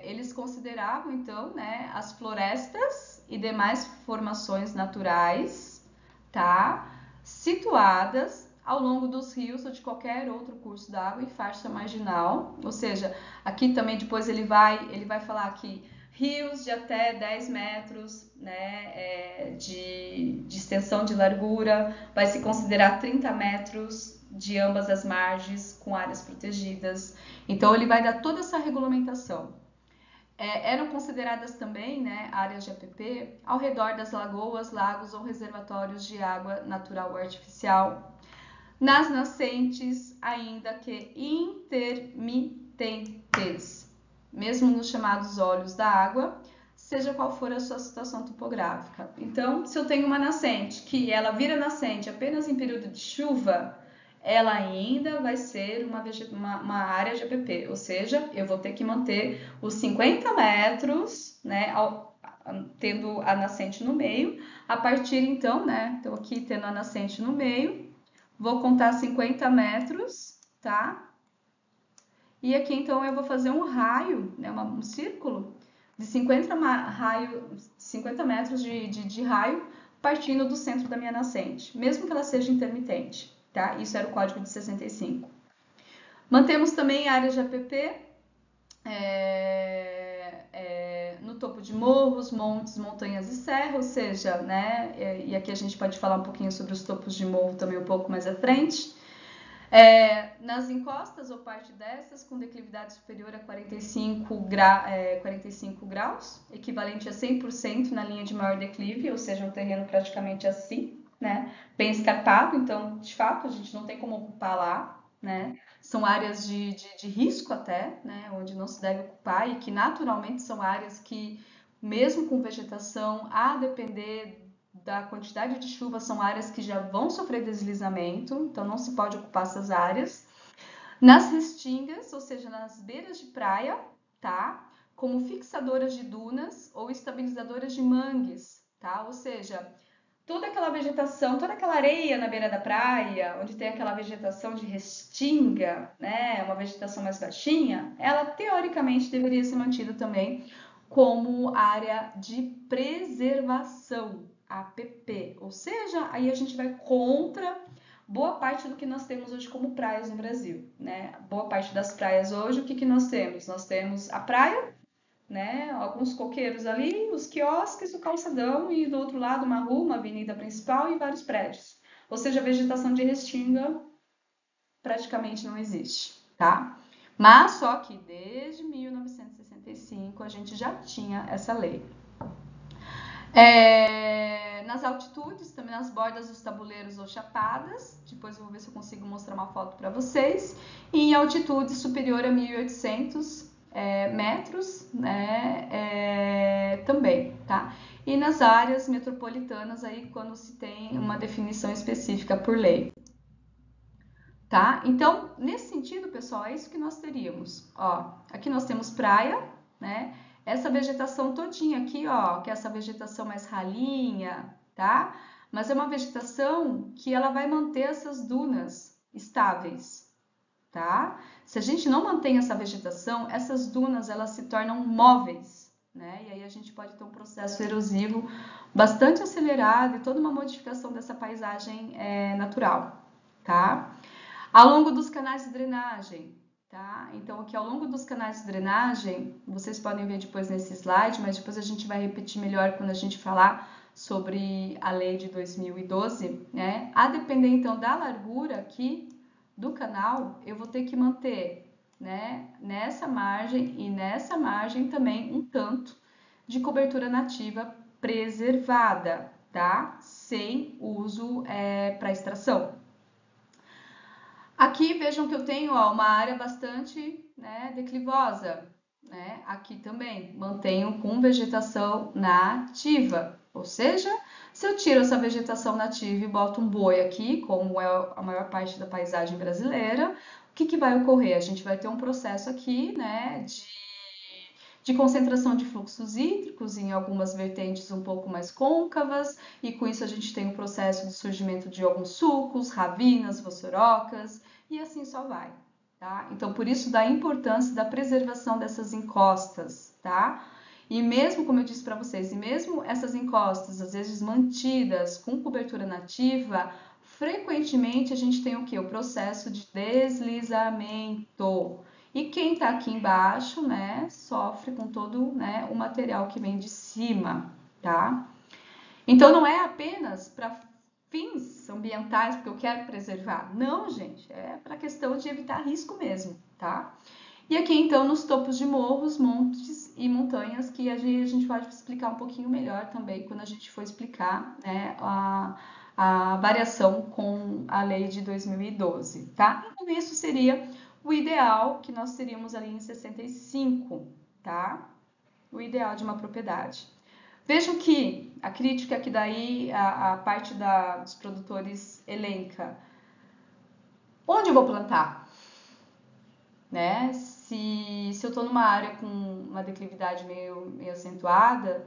eles consideravam, então, né, as florestas e demais formações naturais, tá, situadas ao longo dos rios ou de qualquer outro curso d'água e faixa marginal, ou seja, aqui também depois ele vai falar que rios de até 10 metros, né, de extensão de largura, vai se considerar 30 metros de ambas as margens com áreas protegidas. Então ele vai dar toda essa regulamentação. Eram consideradas também, né, áreas de APP ao redor das lagoas, lagos ou reservatórios de água natural ou artificial, nas nascentes ainda que intermitentes, mesmo nos chamados olhos da água, seja qual for a sua situação topográfica. Então, se eu tenho uma nascente que ela vira nascente apenas em período de chuva, ela ainda vai ser uma área de APP, ou seja, eu vou ter que manter os 50 metros, né, tendo a nascente no meio. A partir então, né, estou aqui tendo a nascente no meio, vou contar 50 metros, tá? E aqui, então, eu vou fazer um raio, né, um círculo de 50 metros de raio, partindo do centro da minha nascente, mesmo que ela seja intermitente, tá? Isso era o Código de 65. Mantemos também áreas de APP no topo de morros, montes, montanhas e serras, ou seja, né? E aqui a gente pode falar um pouquinho sobre os topos de morro também um pouco mais à frente. Nas encostas ou parte dessas, com declividade superior a 45 graus, equivalente a 100% na linha de maior declive, ou seja, um terreno praticamente assim, né? Bem escarpado, então, de fato, a gente não tem como ocupar lá, né? São áreas de risco até, né? Onde não se deve ocupar e que naturalmente são áreas que mesmo com vegetação, a depender da quantidade de chuva, são áreas que já vão sofrer deslizamento, então não se pode ocupar essas áreas. Nas restingas, ou seja, nas beiras de praia, tá? Como fixadoras de dunas ou estabilizadoras de mangues, tá? Ou seja, toda aquela vegetação, toda aquela areia na beira da praia, onde tem aquela vegetação de restinga, né, uma vegetação mais baixinha, ela teoricamente deveria ser mantida também como área de preservação, APP. Ou seja, aí a gente vai contra boa parte do que nós temos hoje como praias no Brasil, né? Boa parte das praias hoje, o que que nós temos? Nós temos a praia, né? Alguns coqueiros ali, os quiosques, o calçadão e do outro lado uma rua, uma avenida principal e vários prédios. Ou seja, a vegetação de restinga praticamente não existe, tá? Mas só que desde 1965 a gente já tinha essa lei. Nas altitudes, também nas bordas dos tabuleiros ou chapadas, depois eu vou ver se eu consigo mostrar uma foto para vocês, e em altitude superior a 1.800 metros, né, também, tá? E nas áreas metropolitanas, aí quando se tem uma definição específica por lei. Tá? Então, nesse sentido, pessoal, é isso que nós teríamos. Ó, aqui nós temos praia, né? Essa vegetação todinha aqui, ó, que é essa vegetação mais ralinha, tá? Mas é uma vegetação que ela vai manter essas dunas estáveis, tá? Se a gente não mantém essa vegetação, essas dunas elas se tornam móveis, né? E aí a gente pode ter um processo erosivo bastante acelerado e toda uma modificação dessa paisagem natural, tá? Ao longo dos canais de drenagem, tá? Então, aqui ao longo dos canais de drenagem, vocês podem ver depois nesse slide, mas depois a gente vai repetir melhor quando a gente falar sobre a lei de 2012, né? A depender, então, da largura aqui do canal, eu vou ter que manter, né, nessa margem e nessa margem também um tanto de cobertura nativa preservada, tá? Sem uso para extração. Aqui vejam que eu tenho uma área bastante, né, declivosa, né? Aqui também mantenho com vegetação nativa, ou seja, se eu tiro essa vegetação nativa e boto um boi aqui, como é a maior parte da paisagem brasileira, o que que vai ocorrer? A gente vai ter um processo aqui, né, de concentração de fluxos hídricos em algumas vertentes um pouco mais côncavas, e com isso a gente tem o processo de surgimento de alguns sulcos, ravinas, vossorocas, e assim só vai, tá? Então, por isso da importância da preservação dessas encostas, tá? E mesmo, como eu disse para vocês, e mesmo essas encostas, às vezes mantidas com cobertura nativa, frequentemente a gente tem o que? O processo de deslizamento. E quem está aqui embaixo, né, sofre com todo, né, o material que vem de cima, tá? Então não é apenas para fins ambientais, porque eu quero preservar. Não, gente, é para questão de evitar risco mesmo, tá? E aqui então nos topos de morros, montes e montanhas, que a gente pode explicar um pouquinho melhor também quando a gente for explicar, né, a variação com a lei de 2012, tá? Então isso seria o ideal que nós teríamos ali em 65, tá? O ideal de uma propriedade. Vejam que a crítica que daí a parte dos produtores elenca. Onde eu vou plantar? Né? Se eu estou numa área com uma declividade meio acentuada,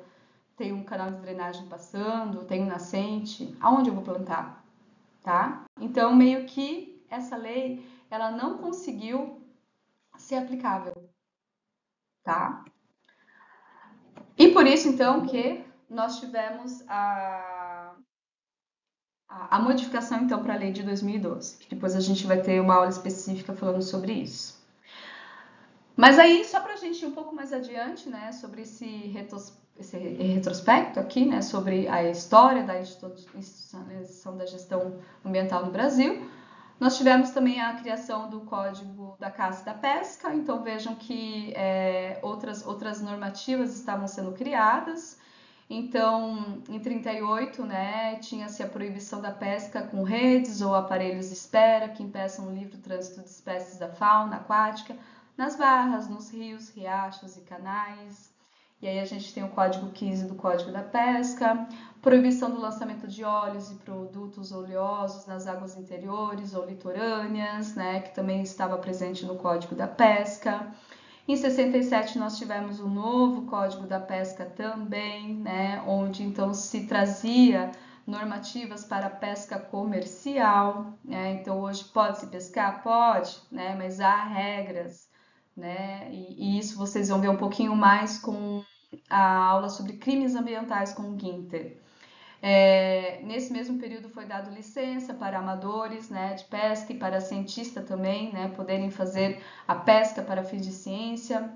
tem um canal de drenagem passando, tem um nascente, aonde eu vou plantar? Tá? Então, meio que essa lei, ela não conseguiu ser aplicável, tá? E por isso, então, que nós tivemos a modificação, então, para a lei de 2012, que depois a gente vai ter uma aula específica falando sobre isso. Mas aí, só para a gente ir um pouco mais adiante, né, sobre esse retrospecto aqui, né, sobre a história da institucionalização da gestão ambiental no Brasil, nós tivemos também a criação do Código da Caça e da Pesca, então vejam que outras normativas estavam sendo criadas. Então, em 38, né, tinha-se a proibição da pesca com redes ou aparelhos de espera que impeçam o livre trânsito de espécies da fauna aquática nas barras, nos rios, riachos e canais. E aí a gente tem o Código 15 do Código da Pesca, proibição do lançamento de óleos e produtos oleosos nas águas interiores ou litorâneas, né, que também estava presente no Código da Pesca. Em 67 nós tivemos o novo Código da Pesca também, né, onde então se trazia normativas para a pesca comercial, né? Então hoje pode se pescar? Pode, né? Mas há regras, né? E isso vocês vão ver um pouquinho mais com a aula sobre crimes ambientais com o Guinter. Nesse mesmo período foi dado licença para amadores, né, de pesca e para cientistas também, né, poderem fazer a pesca para fins de ciência,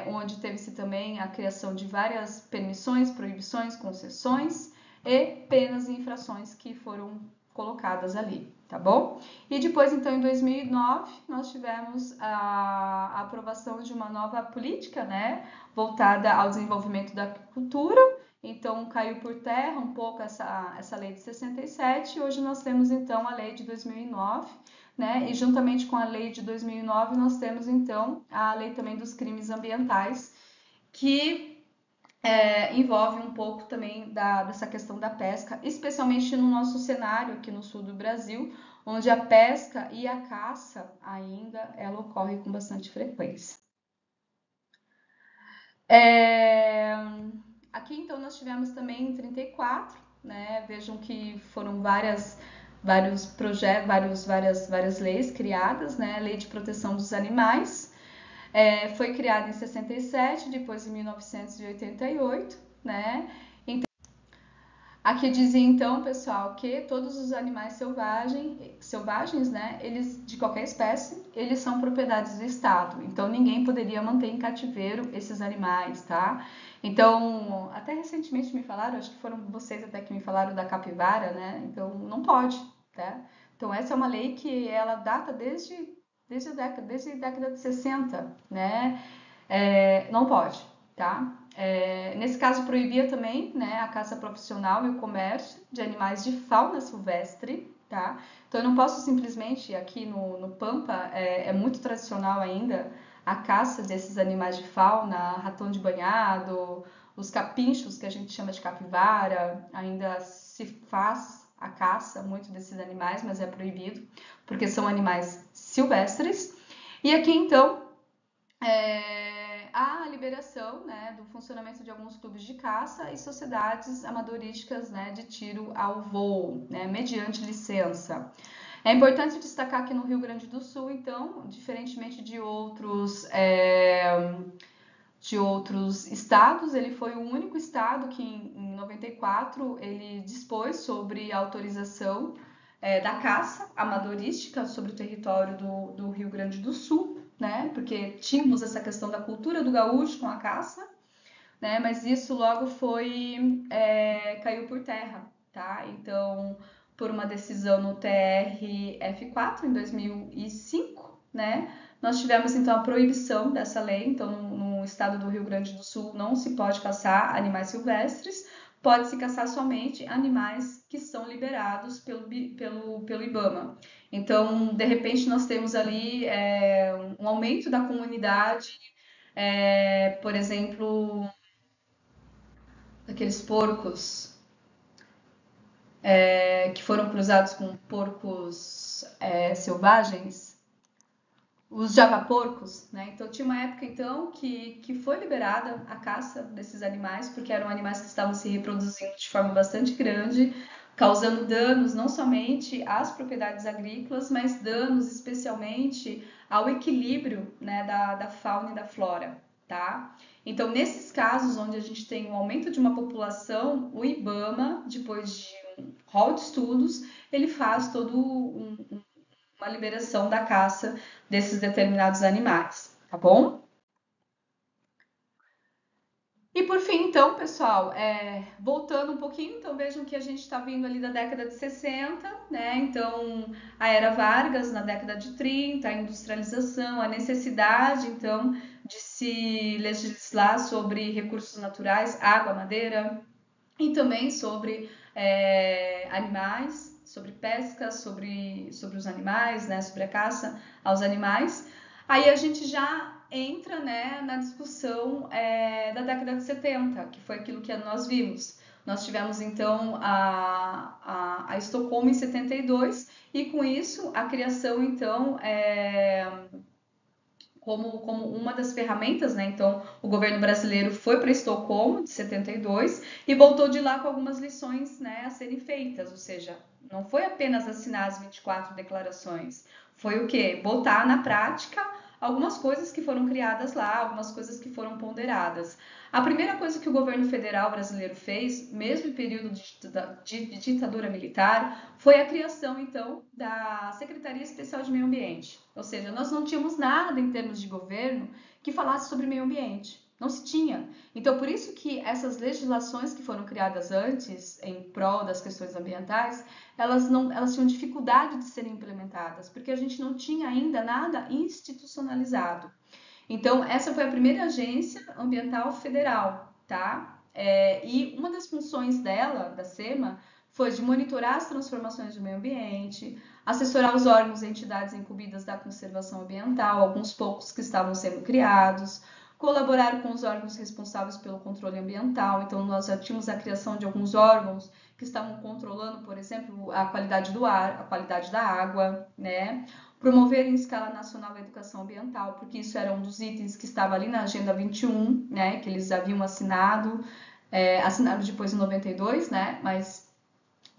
onde teve-se também a criação de várias permissões, proibições, concessões e penas e infrações que foram colocadas ali, tá bom? E depois, então, em 2009, nós tivemos a aprovação de uma nova política, né, voltada ao desenvolvimento da agricultura. Então, caiu por terra um pouco essa lei de 67 e hoje nós temos, então, a lei de 2009, né? E juntamente com a lei de 2009, nós temos, então, a lei também dos crimes ambientais, que envolve um pouco também dessa questão da pesca, especialmente no nosso cenário aqui no sul do Brasil, onde a pesca e a caça ainda ela ocorre com bastante frequência. Aqui então nós tivemos também em 34, né? Vejam que foram vários projetos, várias leis criadas, né? Lei de proteção dos animais, foi criada em 67, depois em 1988, né? Aqui dizia então, pessoal, que todos os animais selvagens, né, eles de qualquer espécie, eles são propriedades do Estado. Então ninguém poderia manter em cativeiro esses animais, tá? Então, até recentemente me falaram, acho que foram vocês até que me falaram da capivara, né? Então não pode, tá? Então essa é uma lei que ela data desde a década de 60, né? Não pode, tá? Nesse caso, proibia também, né, a caça profissional e o comércio de animais de fauna silvestre, tá? Então, eu não posso simplesmente, aqui no Pampa, é muito tradicional ainda a caça desses animais de fauna, ratão de banhado, os capinchos, que a gente chama de capivara, ainda se faz a caça muito desses animais, mas é proibido, porque são animais silvestres. E aqui, então, a liberação, né, do funcionamento de alguns clubes de caça e sociedades amadorísticas, né, de tiro ao voo, né, mediante licença. É importante destacar que no Rio Grande do Sul, então, diferentemente de outros estados, ele foi o único estado que em 94 ele dispôs sobre a autorização da caça amadorística sobre o território do Rio Grande do Sul, né? Porque tínhamos essa questão da cultura do gaúcho com a caça, né? Mas isso logo caiu por terra, tá? Então, por uma decisão no TRF4 em 2005, né? Nós tivemos então a proibição dessa lei. Então, no estado do Rio Grande do Sul não se pode caçar animais silvestres, pode-se caçar somente animais que são liberados pelo IBAMA. Então, de repente, nós temos ali um aumento da comunidade, por exemplo, daqueles porcos que foram cruzados com porcos selvagens, os javaporcos, né? Então tinha uma época então que foi liberada a caça desses animais, porque eram animais que estavam se reproduzindo de forma bastante grande, causando danos não somente às propriedades agrícolas, mas danos especialmente ao equilíbrio, né, da fauna e da flora, tá? Então, nesses casos onde a gente tem um aumento de uma população, o IBAMA, depois de um rol de estudos, ele faz todo uma liberação da caça desses determinados animais, tá bom? E por fim, então, pessoal, voltando um pouquinho, então vejam que a gente está vindo ali da década de 60, né? Então, a era Vargas na década de 30, a industrialização, a necessidade, então, de se legislar sobre recursos naturais, água, madeira, e também sobre animais, sobre pesca, sobre os animais, né? Sobre a caça aos animais. Aí a gente já entra, né, na discussão da década de 70, que foi aquilo que nós vimos. Nós tivemos, então, a Estocolmo em 72, e com isso a criação, então, como uma das ferramentas, né? Então, o governo brasileiro foi para Estocolmo, de 72, e voltou de lá com algumas lições, né, a serem feitas, ou seja, não foi apenas assinar as 24 declarações, foi o quê? Botar na prática algumas coisas que foram criadas lá, algumas coisas que foram ponderadas. A primeira coisa que o governo federal brasileiro fez, mesmo em período de ditadura militar, foi a criação, então, da Secretaria Especial de Meio Ambiente. Ou seja, nós não tínhamos nada em termos de governo que falasse sobre meio ambiente. Não se tinha. Então, por isso que essas legislações que foram criadas antes, em prol das questões ambientais, elas tinham dificuldade de serem implementadas, porque a gente não tinha ainda nada institucionalizado. Então, essa foi a primeira agência ambiental federal, tá? E uma das funções dela, da SEMA, foi de monitorar as transformações do meio ambiente, assessorar os órgãos e entidades incumbidas da conservação ambiental, alguns poucos que estavam sendo criados, colaborar com os órgãos responsáveis pelo controle ambiental. Então, nós já tínhamos a criação de alguns órgãos que estavam controlando, por exemplo, a qualidade do ar, a qualidade da água, né? Promover em escala nacional a educação ambiental, porque isso era um dos itens que estava ali na Agenda 21, né, que eles haviam assinado depois em 92, né, mas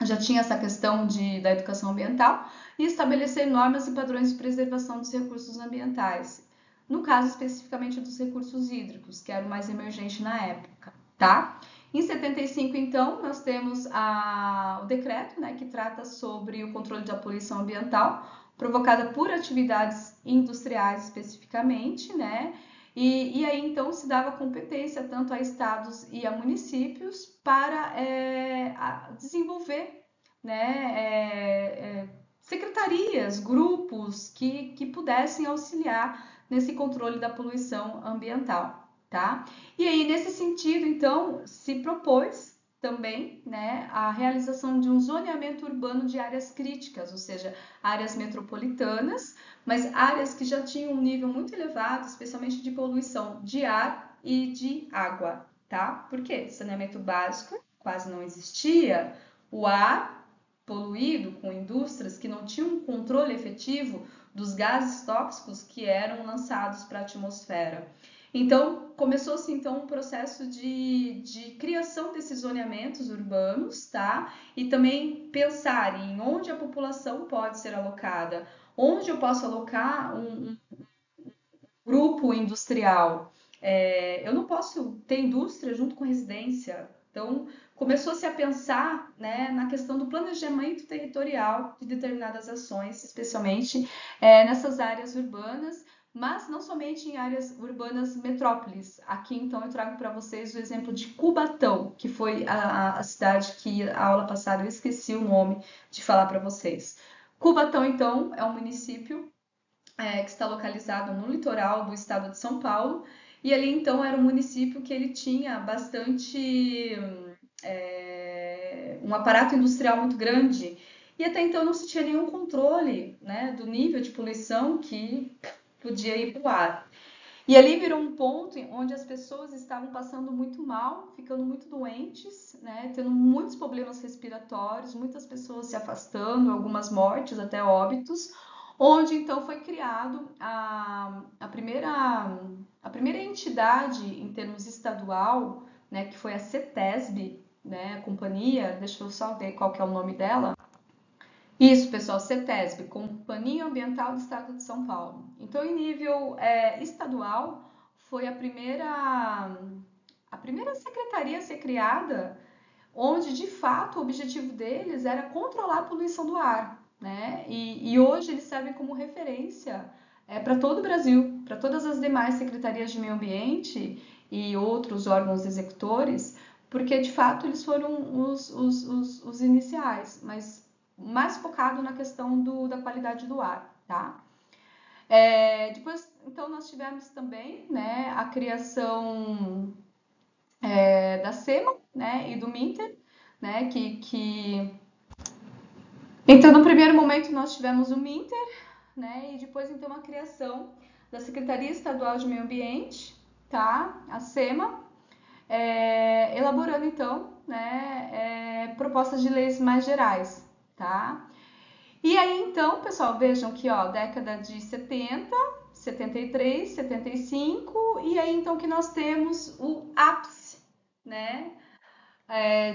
já tinha essa questão da educação ambiental, e estabelecer normas e padrões de preservação dos recursos ambientais, no caso especificamente dos recursos hídricos, que era o mais emergente na época, tá? Em 75, então, nós temos o decreto, né, que trata sobre o controle da poluição ambiental, provocada por atividades industriais especificamente, né? E aí então se dava competência tanto a estados e a municípios para desenvolver, né, secretarias, grupos que pudessem auxiliar nesse controle da poluição ambiental, tá? E aí nesse sentido então se propôs também, né, a realização de um zoneamento urbano de áreas críticas, ou seja, áreas metropolitanas, mas áreas que já tinham um nível muito elevado, especialmente de poluição de ar e de água, tá? Por quê? Saneamento básico quase não existia, o ar poluído com indústrias que não tinham um controle efetivo dos gases tóxicos que eram lançados para a atmosfera. Então, começou-se então um processo de criação desses zoneamentos urbanos, tá? E também pensar em onde a população pode ser alocada, onde eu posso alocar um grupo industrial. Eu não posso ter indústria junto com residência. Então, começou-se a pensar, né, na questão do planejamento territorial de determinadas ações, especialmente nessas áreas urbanas, mas não somente em áreas urbanas metrópoles. Aqui, então, eu trago para vocês o exemplo de Cubatão, que foi a cidade que a aula passada eu esqueci o nome de falar para vocês. Cubatão, então, é um município que está localizado no litoral do estado de São Paulo, e ali, então, era um município que ele tinha bastante um aparato industrial muito grande, e até então não se tinha nenhum controle, né, do nível de poluição que podia ir para o ar. E ali virou um ponto onde as pessoas estavam passando muito mal, ficando muito doentes, né, tendo muitos problemas respiratórios, muitas pessoas se afastando, algumas mortes, até óbitos, onde então foi criado a primeira entidade em termos estadual, né, que foi a CETESB, né, a companhia, deixa eu só ver qual que é o nome dela. Isso, pessoal, CETESB, Companhia Ambiental do Estado de São Paulo. Então, em nível estadual, foi a primeira secretaria a ser criada, onde, de fato, o objetivo deles era controlar a poluição do ar, né? E hoje eles servem como referência para todo o Brasil, para todas as demais secretarias de meio ambiente e outros órgãos executores, porque, de fato, eles foram os iniciais, mas mais focado na questão da qualidade do ar, tá? Depois, então, nós tivemos também, né, a criação da SEMA, né, e do MINTER, né, Então, no primeiro momento, nós tivemos o MINTER, né, e depois, então, a criação da Secretaria Estadual de Meio Ambiente, tá? A SEMA, elaborando então, né, propostas de leis mais gerais, tá? E aí então, pessoal, vejam que ó, década de 70, 73, 75, e aí então que nós temos o ápice, né?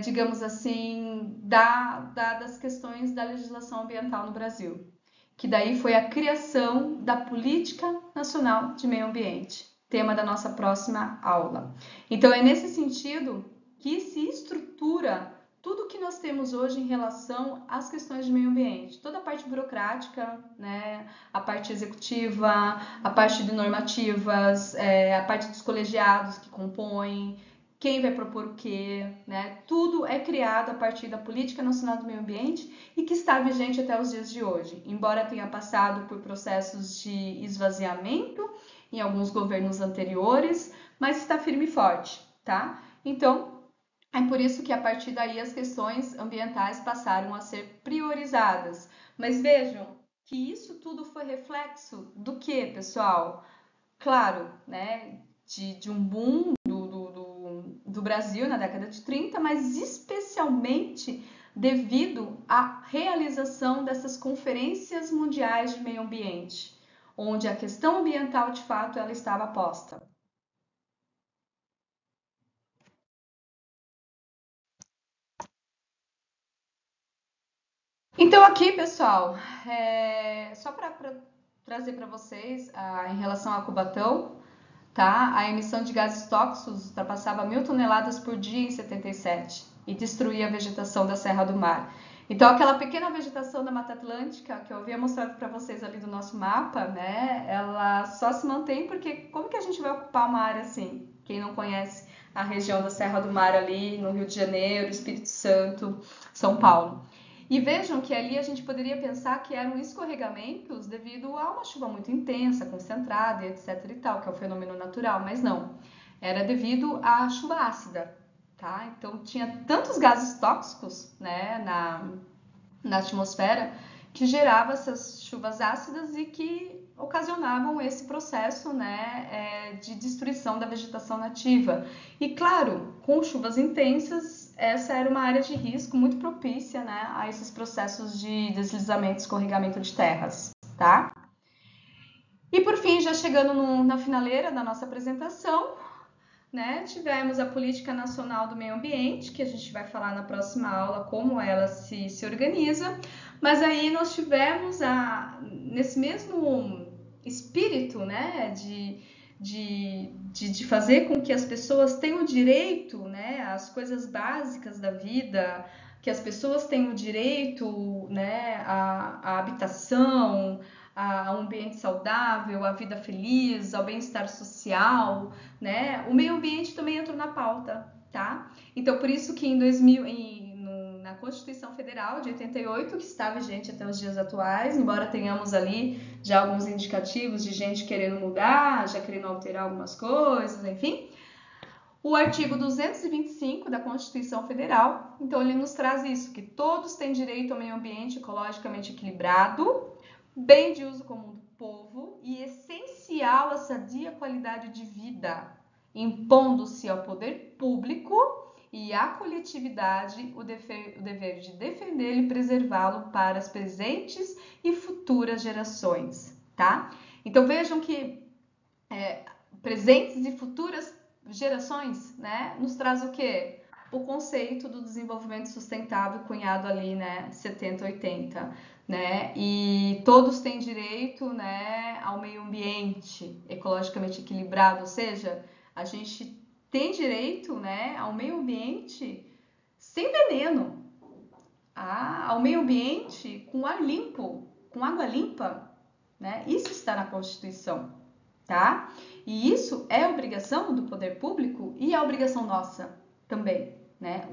Digamos assim, das questões da legislação ambiental no Brasil, que daí foi a criação da Política Nacional de Meio Ambiente, tema da nossa próxima aula. Então é nesse sentido que se estrutura tudo que nós temos hoje em relação às questões de meio ambiente, toda a parte burocrática, né, a parte executiva, a parte de normativas, a parte dos colegiados que compõem, quem vai propor o quê, né? Tudo é criado a partir da Política Nacional do Meio Ambiente e que está vigente até os dias de hoje, embora tenha passado por processos de esvaziamento em alguns governos anteriores, mas está firme e forte, tá? Então, é por isso que a partir daí as questões ambientais passaram a ser priorizadas. Mas vejam que isso tudo foi reflexo do que, pessoal? Claro, né? De um boom do Brasil na década de 30, mas especialmente devido à realização dessas conferências mundiais de meio ambiente, onde a questão ambiental, de fato, ela estava posta. Então aqui, pessoal, só para trazer para vocês em relação a Cubatão, tá? A emissão de gases tóxicos ultrapassava 1.000 toneladas por dia em 77 e destruía a vegetação da Serra do Mar. Então, aquela pequena vegetação da Mata Atlântica que eu havia mostrado para vocês ali do nosso mapa, né? Ela só se mantém porque como que a gente vai ocupar uma área assim? Quem não conhece a região da Serra do Mar ali, no Rio de Janeiro, Espírito Santo, São Paulo. E vejam que ali a gente poderia pensar que eram escorregamentos devido a uma chuva muito intensa, concentrada, etc e tal, que é o fenômeno natural, mas não. Era devido à chuva ácida, tá? Então tinha tantos gases tóxicos, né, na atmosfera que gerava essas chuvas ácidas e que ocasionavam esse processo, né, de destruição da vegetação nativa. E claro, com chuvas intensas, essa era uma área de risco muito propícia, né, a esses processos de deslizamento, escorregamento de terras, tá? E por fim, já chegando na finaleira da nossa apresentação, né, tivemos a Política Nacional do Meio Ambiente, que a gente vai falar na próxima aula como ela se organiza, mas aí nós tivemos nesse mesmo espírito, né, de fazer com que as pessoas tenham direito, né, às coisas básicas da vida, que as pessoas tenham direito, né, à habitação, a um ambiente saudável, à vida feliz, ao bem-estar social, né? O meio ambiente também entrou na pauta, tá? Então, por isso que na Constituição Federal de 88, que está vigente até os dias atuais, embora tenhamos ali já alguns indicativos de gente querendo mudar, já querendo alterar algumas coisas, enfim, o artigo 225 da Constituição Federal, então ele nos traz isso, que todos têm direito ao meio ambiente ecologicamente equilibrado, bem de uso comum do povo e essencial à sadia qualidade de vida, impondo-se ao poder público e à coletividade o dever de defendê-lo e preservá-lo para as presentes e futuras gerações, tá? Então vejam que presentes e futuras gerações, né, nos traz o quê? O conceito do desenvolvimento sustentável cunhado ali, né, 70, 80, né, e todos têm direito, né, ao meio ambiente ecologicamente equilibrado, ou seja, a gente tem direito, né, ao meio ambiente sem veneno, ao meio ambiente com ar limpo, com água limpa, né, isso está na Constituição, tá? E isso é obrigação do poder público e é obrigação nossa também, né?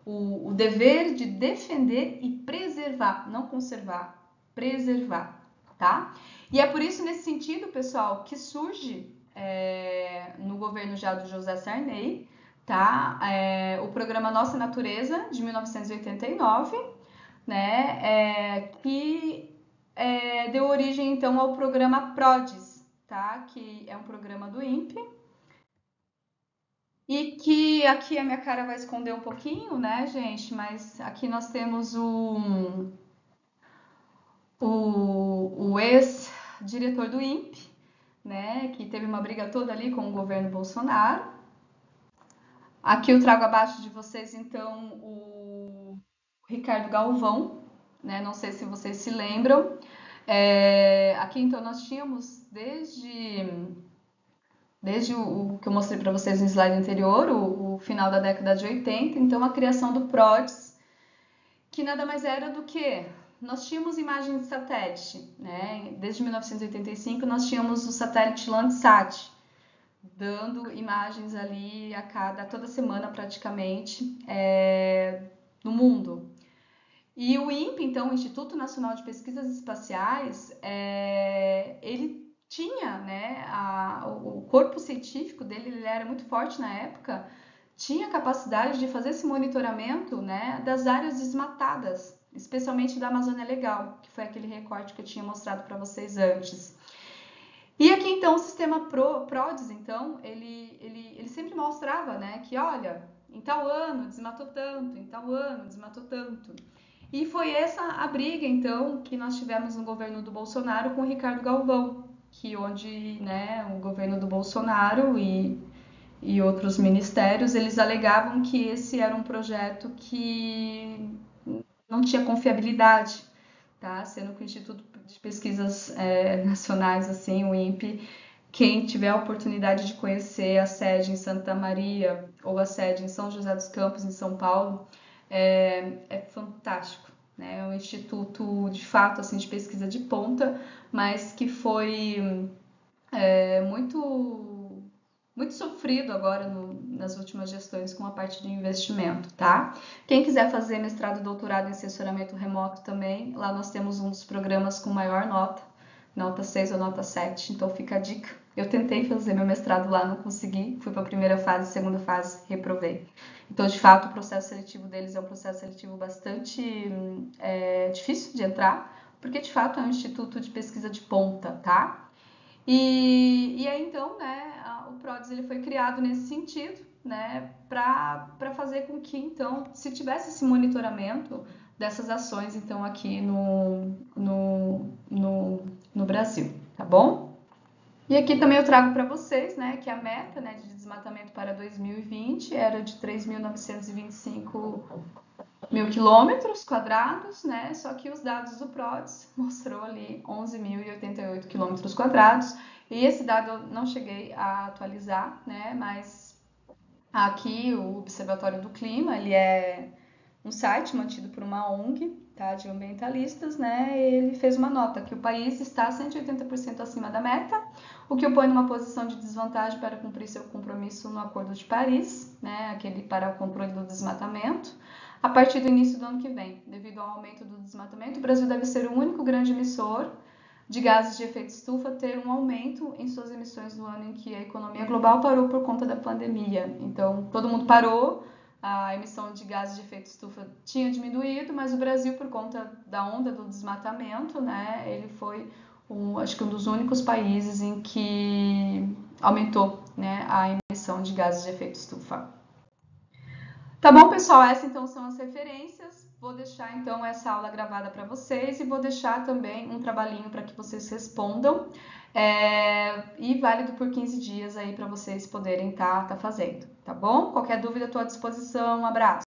O dever de defender e preservar, não conservar, preservar, tá? E é por isso, nesse sentido, pessoal, que surge no governo já do José Sarney, tá? O programa Nossa Natureza, de 1989, né? Que deu origem, então, ao programa PRODES, tá? Que é um programa do INPE. E que aqui a minha cara vai esconder um pouquinho, né, gente? Mas aqui nós temos o ex-diretor do INPE, né? Que teve uma briga toda ali com o governo Bolsonaro. Aqui eu trago abaixo de vocês, então, o Ricardo Galvão, né? Não sei se vocês se lembram. Aqui, então, nós tínhamos desde o que eu mostrei para vocês no slide anterior, o final da década de 80, então a criação do PRODES, que nada mais era do que nós tínhamos imagens de satélite, né? Desde 1985 nós tínhamos o satélite Landsat, dando imagens ali toda semana praticamente no mundo. E o INPE, então, o Instituto Nacional de Pesquisas Espaciais, ele tinha, né, o corpo científico dele, ele era muito forte na época, tinha a capacidade de fazer esse monitoramento, né, das áreas desmatadas, especialmente da Amazônia Legal, que foi aquele recorte que eu tinha mostrado para vocês antes. E aqui, então, o sistema PRODES, então, ele sempre mostrava, né, que, olha, em tal ano desmatou tanto, em tal ano desmatou tanto. E foi essa a briga, então, que nós tivemos no governo do Bolsonaro com o Ricardo Galvão, onde, né, o governo do Bolsonaro e outros ministérios, eles alegavam que esse era um projeto que não tinha confiabilidade, tá? Sendo que o Instituto de Pesquisas Nacionais, assim, o INPE, quem tiver a oportunidade de conhecer a sede em Santa Maria ou a sede em São José dos Campos, em São Paulo, é fantástico, né? É um instituto, de fato, assim, de pesquisa de ponta, mas que foi muito sofrido agora nas últimas gestões com a parte de investimento, tá? Quem quiser fazer mestrado e doutorado em assessoramento remoto também, lá nós temos um dos programas com maior nota 6 ou nota 7, então fica a dica. Eu tentei fazer meu mestrado lá, não consegui, fui para a primeira fase, segunda fase, reprovei. Então, de fato, o processo seletivo deles é um processo seletivo bastante difícil de entrar, porque, de fato, é um instituto de pesquisa de ponta, tá? E aí, então, né, o PRODES ele foi criado nesse sentido, né, para fazer com que, então, se tivesse esse monitoramento dessas ações, então, aqui no Brasil, tá bom? E aqui também eu trago para vocês, né, que a meta, né, de desmatamento para 2020 era de 3.925 mil quilômetros quadrados, né? Só que os dados do PRODES mostrou ali 11.088 quilômetros quadrados. E esse dado eu não cheguei a atualizar, né? Mas aqui o Observatório do Clima, ele é um site mantido por uma ONG, tá? De ambientalistas, né? Ele fez uma nota que o país está 180% acima da meta, o que o põe numa posição de desvantagem para cumprir seu compromisso no Acordo de Paris, né? Aquele para o controle do desmatamento. A partir do início do ano que vem, devido ao aumento do desmatamento, o Brasil deve ser o único grande emissor de gases de efeito estufa ter um aumento em suas emissões no ano em que a economia global parou por conta da pandemia. Então, todo mundo parou, a emissão de gases de efeito estufa tinha diminuído, mas o Brasil, por conta da onda do desmatamento, né, ele foi, acho que um dos únicos países em que aumentou, né, a emissão de gases de efeito estufa. Tá bom, pessoal? Essas então são as referências. Vou deixar então essa aula gravada para vocês e vou deixar também um trabalhinho para que vocês respondam. E válido por 15 dias aí para vocês poderem tá fazendo, tá bom? Qualquer dúvida, estou à disposição. Um abraço.